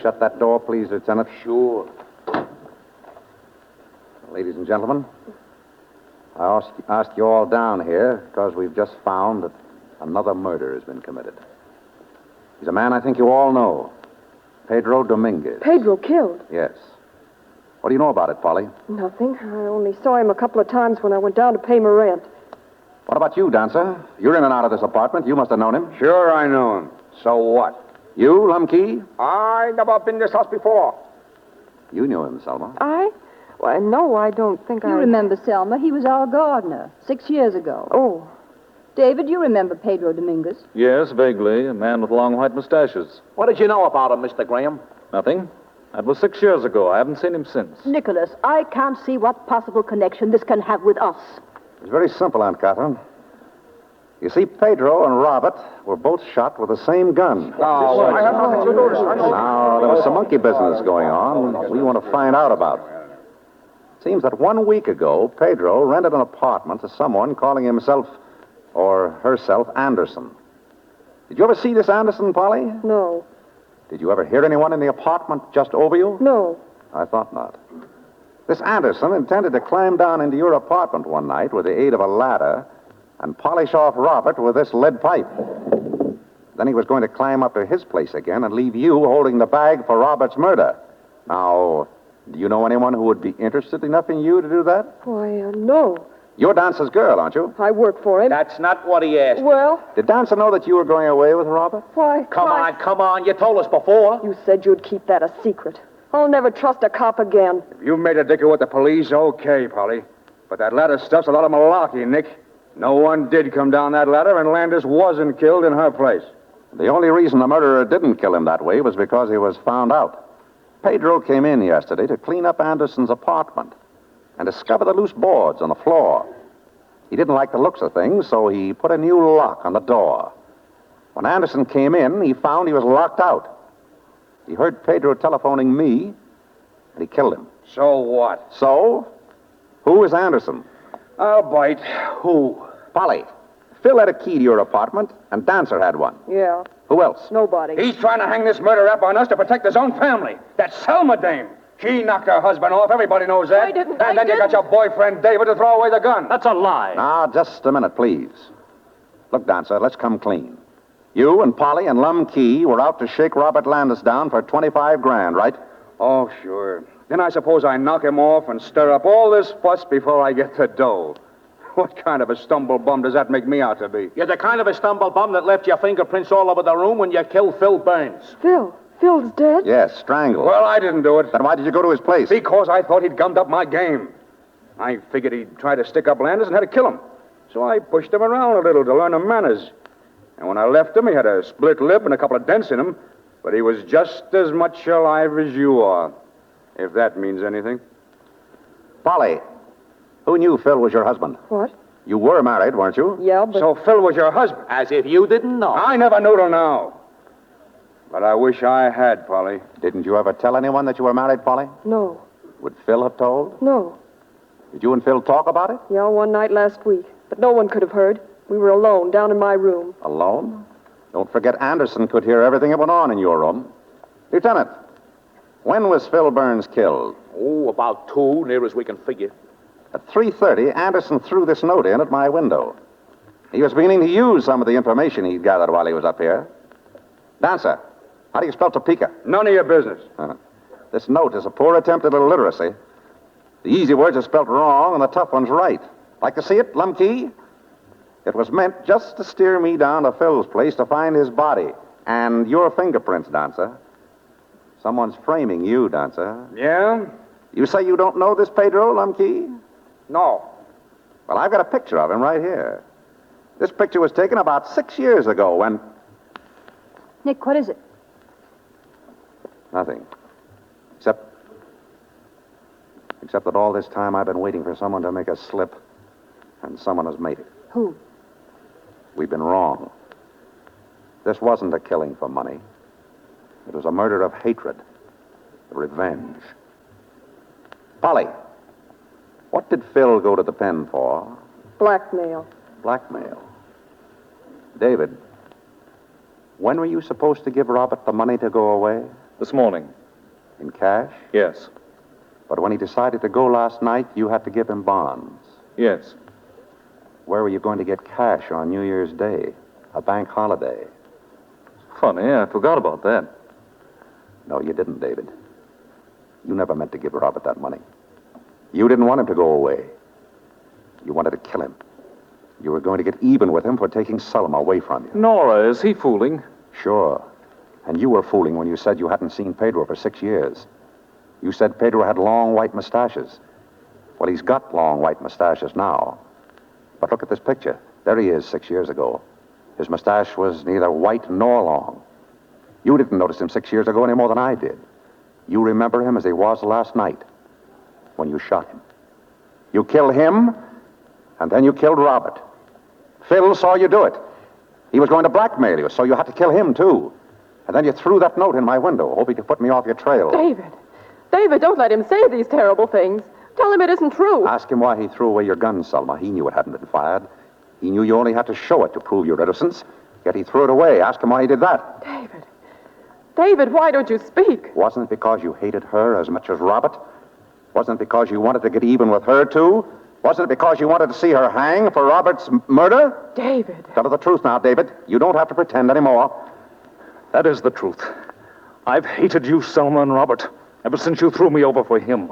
Shut that door, please, Lieutenant.
Sure.
Ladies and gentlemen, I asked you all down here because we've just found that another murder has been committed. He's a man I think you all know. Pedro Dominguez.
Pedro killed?
Yes. What do you know about it, Polly?
Nothing. I only saw him a couple of times when I went down to pay my rent.
What about you, Dancer? You're in and out of this apartment. You must have known him.
Sure, I know him. So what?
You, Lumkey?
I never been in this house before.
You knew him, Selma.
Well, no, I don't think
You remember Selma. He was our gardener 6 years ago.
Oh.
David, you remember Pedro Dominguez?
Yes, vaguely. A man with long white mustaches.
What did you know about him, Mr. Graham?
Nothing. That was 6 years ago. I haven't seen him since.
Nicholas, I can't see what possible connection this can have with us.
It's very simple, Aunt Catherine. You see, Pedro and Robert were both shot with the same gun.
Oh, I have nothing to do with this.
Now, there was some monkey business going on we want to find out about. It seems that 1 week ago, Pedro rented an apartment to someone calling himself or herself Anderson. Did you ever see this Anderson, Polly?
No.
Did you ever hear anyone in the apartment just over you?
No.
I thought not. This Anderson intended to climb down into your apartment one night with the aid of a ladder and polish off Robert with this lead pipe. Then he was going to climb up to his place again and leave you holding the bag for Robert's murder. Now, do you know anyone who would be interested enough in you to do that?
Why, no.
You're Dancer's girl, aren't you?
I work for him.
That's not what he asked.
Well?
Did Dancer know that you were going away with Robert?
Why?
Come on. You told us before.
You said you'd keep that a secret. I'll never trust a cop again.
If you made a dicker with the police, okay, Polly. But that ladder stuff's a lot of malarkey, Nick. No one did come down that ladder, and Landis wasn't killed in her place.
The only reason the murderer didn't kill him that way was because he was found out. Pedro came in yesterday to clean up Anderson's apartment and discovered the loose boards on the floor. He didn't like the looks of things, so he put a new lock on the door. When Anderson came in, he found he was locked out. He heard Pedro telephoning me, and he killed him.
So what?
So, who is Anderson?
I'll bite. Who?
Polly. Phil had a key to your apartment, and Dancer had one.
Yeah.
Who else?
Nobody.
He's trying to hang this murder rap on us to protect his own family. That Selma dame. She knocked her husband off. Everybody knows that.
I didn't.
And then you got your boyfriend, David, to throw away the gun.
That's a lie.
Now, just a minute, please. Look, Dancer, let's come clean. You and Polly and Lum Key were out to shake Robert Landis down for $25,000, right?
Oh, sure. Then I suppose I knock him off and stir up all this fuss before I get the dough. What kind of a stumble bum does that make me out to be?
You're the kind of a stumble bum that left your fingerprints all over the room when you killed Phil Burns.
Phil? Phil's dead?
Yes, strangled.
Well, I didn't do it.
Then why did you go to his place?
Because I thought he'd gummed up my game. I figured he'd try to stick up Landis and had to kill him. So I pushed him around a little to learn him manners. And when I left him, he had a split lip and a couple of dents in him. But he was just as much alive as you are, if that means anything.
Polly, who knew Phil was your husband?
What?
You were married, weren't you?
Yeah, but...
So Phil was your husband?
As if you didn't know.
I never knew till now. But I wish I had, Polly.
Didn't you ever tell anyone that you were married, Polly?
No.
Would Phil have told?
No.
Did you and Phil talk about it?
Yeah, one night last week. but no one could have heard. We were alone, down in my room.
Alone? Don't forget Anderson could hear everything that went on in your room. Lieutenant, when was Phil Burns killed?
Oh, about 2, near as we can figure.
At 3:30, Anderson threw this note in at my window. He was beginning to use some of the information he'd gathered while he was up here. Dancer, how do you spell Topeka?
None of your business.
This note is a poor attempt at illiteracy. The easy words are spelled wrong and the tough ones right. Like to see it, Lumkey? It was meant just to steer me down to Phil's place to find his body. And your fingerprints, Dancer. Someone's framing you, Dancer.
Yeah?
You say you don't know this Pedro, Lumkey?
No.
Well, I've got a picture of him right here. This picture was taken about 6 years ago when...
Nick, what is it?
Nothing. Except that all this time I've been waiting for someone to make a slip. And someone has made it.
Who?
We've been wrong. This wasn't a killing for money. It was a murder of hatred. Revenge. Polly, what did Phil go to the pen for?
Blackmail.
Blackmail. David, when were you supposed to give Robert the money to go away?
This morning.
In cash?
Yes.
But when he decided to go last night, you had to give him bonds.
Yes.
Where were you going to get cash on New Year's Day? A bank holiday.
Funny, I forgot about that.
No, you didn't, David. You never meant to give Robert that money. You didn't want him to go away. You wanted to kill him. You were going to get even with him for taking Selma away from you.
Nora, is he fooling?
Sure. And you were fooling when you said you hadn't seen Pedro for 6 years. You said Pedro had long white mustaches. Well, he's got long white mustaches now. But look at this picture. There he is 6 years ago. His mustache was neither white nor long. You didn't notice him 6 years ago any more than I did. You remember him as he was last night, when you shot him. You killed him, and then you killed Robert. Phil saw you do it. He was going to blackmail you, so you had to kill him, too. And then you threw that note in my window, hoping to put me off your trail.
David, don't let him say these terrible things. Tell him it isn't true.
Ask him why he threw away your gun, Selma. He knew it hadn't been fired. He knew you only had to show it to prove your innocence, yet he threw it away. Ask him why he did that.
David, why don't you speak?
Wasn't it because you hated her as much as Robert? Wasn't it because you wanted to get even with her, too? Wasn't it because you wanted to see her hang for Robert's murder?
David.
Tell her the truth now, David. You don't have to pretend anymore.
That is the truth. I've hated you, Selma and Robert, ever since you threw me over for him.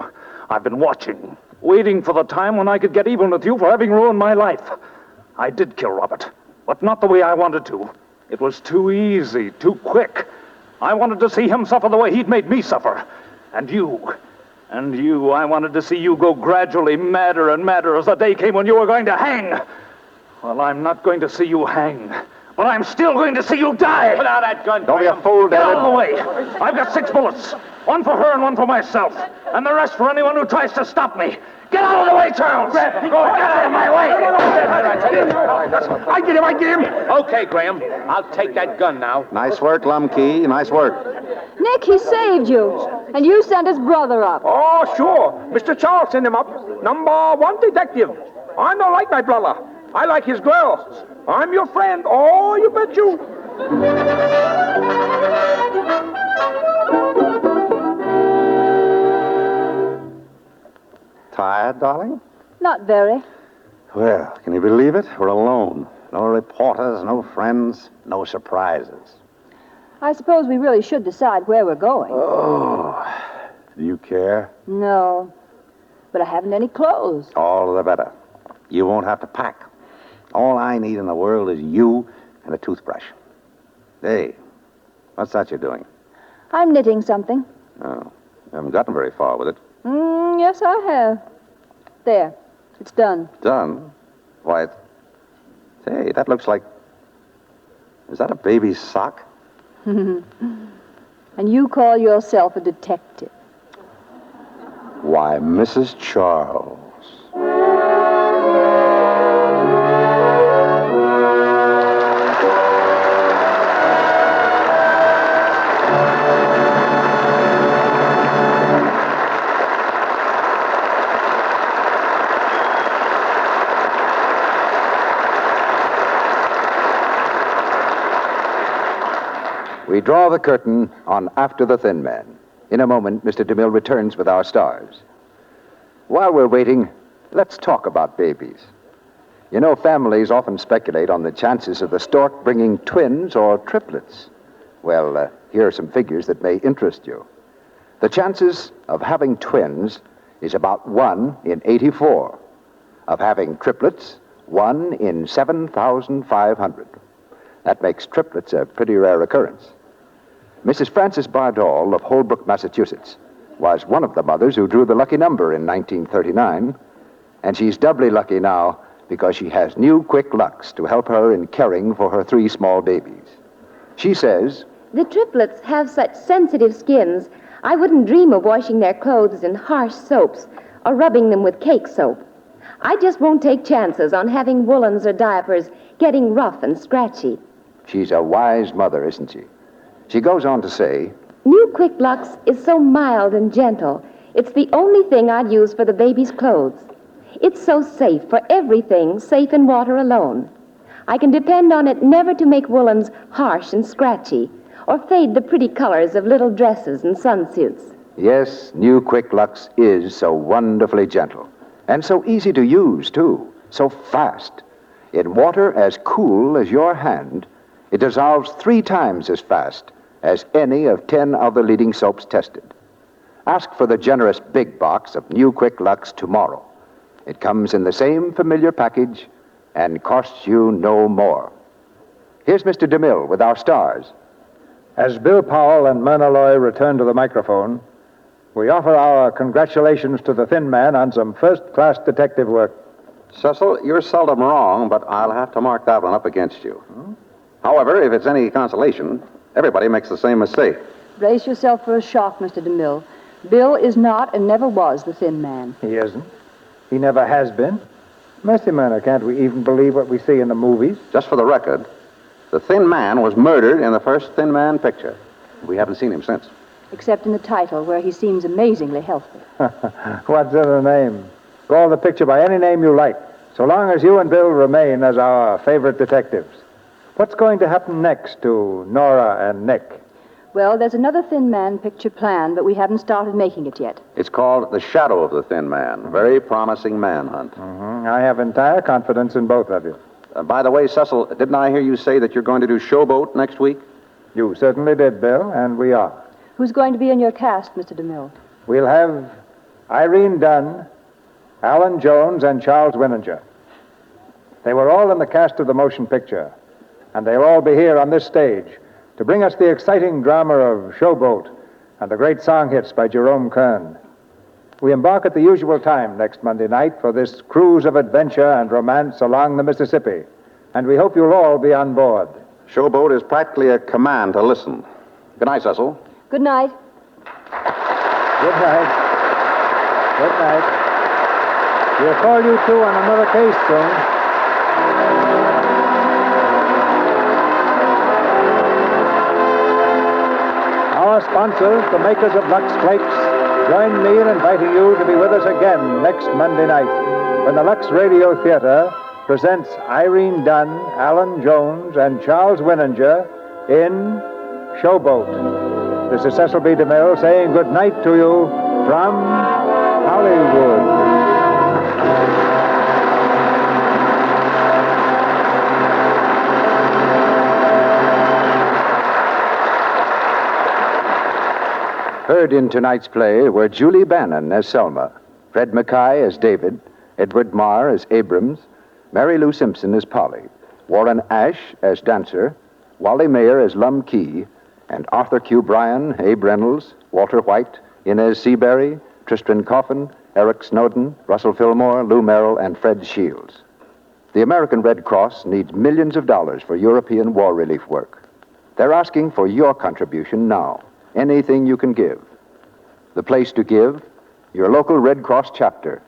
I've been watching, waiting for the time when I could get even with you for having ruined my life. I did kill Robert, but not the way I wanted to. It was too easy, too quick. I wanted to see him suffer the way he'd made me suffer. And you, I wanted to see you go gradually madder and madder as the day came when you were going to hang. Well, I'm not going to see you hang, but I'm still going to see you die.
Put out that gun.
Don't be a fool,
Get
David.
out of the way. I've got 6 bullets. One for her and one for myself. And the rest for anyone who tries to stop me. Get out of the way, Charles. Get out of my way.
I get him. Okay, Graham. I'll take that gun now.
Nice work, Lumkey. Nice work.
Nick, he saved you. And you sent his brother up.
Oh, sure. Mr. Charles sent him up. #1 detective. I don't like my brother. I like his girl. I'm your friend. Oh, you bet you.
Tired, darling?
Not very.
Well, can you believe it? We're alone. No reporters, no friends, no surprises.
I suppose we really should decide where we're going.
Oh, do you care?
No. But I haven't any clothes.
All the better. You won't have to pack. All I need in the world is you and a toothbrush. Hey, what's that you're doing?
I'm knitting something.
Oh, you haven't gotten very far with it.
Yes, I have. There. It's done.
Done? Why, hey, that looks like... Is that a baby's sock?
And you call yourself a detective.
Why, Mrs. Charles.
We draw the curtain on After the Thin Man. In a moment, Mr. DeMille returns with our stars. While we're waiting, let's talk about babies. You know, families often speculate on the chances of the stork bringing twins or triplets. Well, here are some figures that may interest you. The chances of having twins is about 1 in 84. Of having triplets, 1 in 7,500. That makes triplets a pretty rare occurrence. Mrs. Frances Bardall of Holbrook, Massachusetts, was one of the mothers who drew the lucky number in 1939, and she's doubly lucky now because she has new Quick Lux to help her in caring for her 3 small babies. She says,
The triplets have such sensitive skins, I wouldn't dream of washing their clothes in harsh soaps or rubbing them with cake soap. I just won't take chances on having woolens or diapers getting rough and scratchy.
she's a wise mother, isn't she? She goes on to say,
New Quick Lux is so mild and gentle. It's the only thing I'd use for the baby's clothes. It's so safe for everything, safe in water alone. I can depend on it never to make woolens harsh and scratchy or fade the pretty colors of little dresses and sunsuits.
yes, new Quick Lux is so wonderfully gentle. And so easy to use, too. So fast. In water as cool as your hand, it dissolves 3 times as fast as any of 10 other leading soaps tested. Ask for the generous big box of new Quick Lux tomorrow. It comes in the same familiar package and costs you no more. Here's Mr. DeMille with our stars.
As Bill Powell and Myrna Loy return to the microphone, we offer our congratulations to the Thin Man on some first-class detective work.
Cecil, you're seldom wrong, but I'll have to mark that one up against you. However, if it's any consolation, everybody makes the same mistake.
Brace yourself for a shock, Mr. DeMille. Bill is not and never was the Thin Man.
He isn't. He never has been. Mercy, Myrna, can't we even believe what we see in the movies?
Just for the record, the Thin Man was murdered in the first Thin Man picture. We haven't seen him since.
Except in the title, where he seems amazingly healthy.
What's in the name? Call the picture by any name you like, so long as you and Bill remain as our favorite detectives. What's going to happen next to Nora and Nick?
Well, there's another Thin Man picture planned, but we haven't started making it yet.
It's called The Shadow of the Thin Man. Very promising manhunt.
I have entire confidence in both of you.
By the way, Cecil, didn't I hear you say that you're going to do Showboat next week?
You certainly did, Bill, and we are.
Who's going to be in your cast, Mr. DeMille?
We'll have Irene Dunn, Alan Jones, and Charles Winninger. They were all in the cast of the motion picture, and they'll all be here on this stage to bring us the exciting drama of Showboat and the great song hits by Jerome Kern. We embark at the usual time next Monday night for this cruise of adventure and romance along the Mississippi, and we hope you'll all be on board.
Showboat is practically a command to listen. Good night, Cecil.
Good night.
Good night. Good night. We'll call you two on another case soon. Our sponsors, the makers of Lux Flakes, join me in inviting you to be with us again next Monday night when the Lux Radio Theatre presents Irene Dunn, Alan Jones, and Charles Winninger in Showboat. This is Cecil B. DeMille saying good night to you from Hollywood.
Heard in tonight's play were Julie Bannon as Selma, Fred Mackay as David, Edward Marr as Abrams, Mary Lou Simpson as Polly, Warren Ash as Dancer, Wally Mayer as Lum Key, and Arthur Q. Bryan, Abe Reynolds, Walter White, Inez Seabury, Tristan Coffin, Eric Snowden, Russell Fillmore, Lou Merrill, and Fred Shields. The American Red Cross needs millions of dollars for European war relief work. They're asking for your contribution now. Anything you can give. The place to give, your local Red Cross chapter.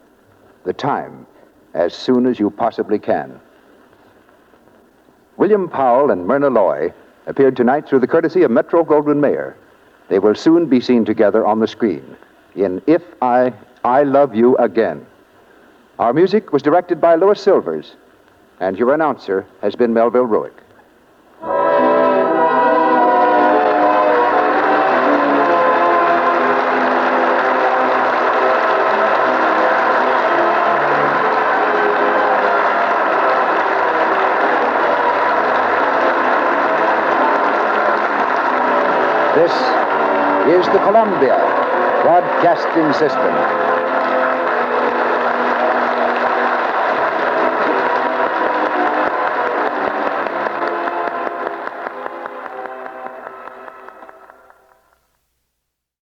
The time, as soon as you possibly can. William Powell and Myrna Loy appeared tonight through the courtesy of Metro-Goldwyn-Mayer. They will soon be seen together on the screen in If I Love You Again. Our music was directed by Louis Silvers, and your announcer has been Melville Ruick. This is the Columbia Broadcasting System.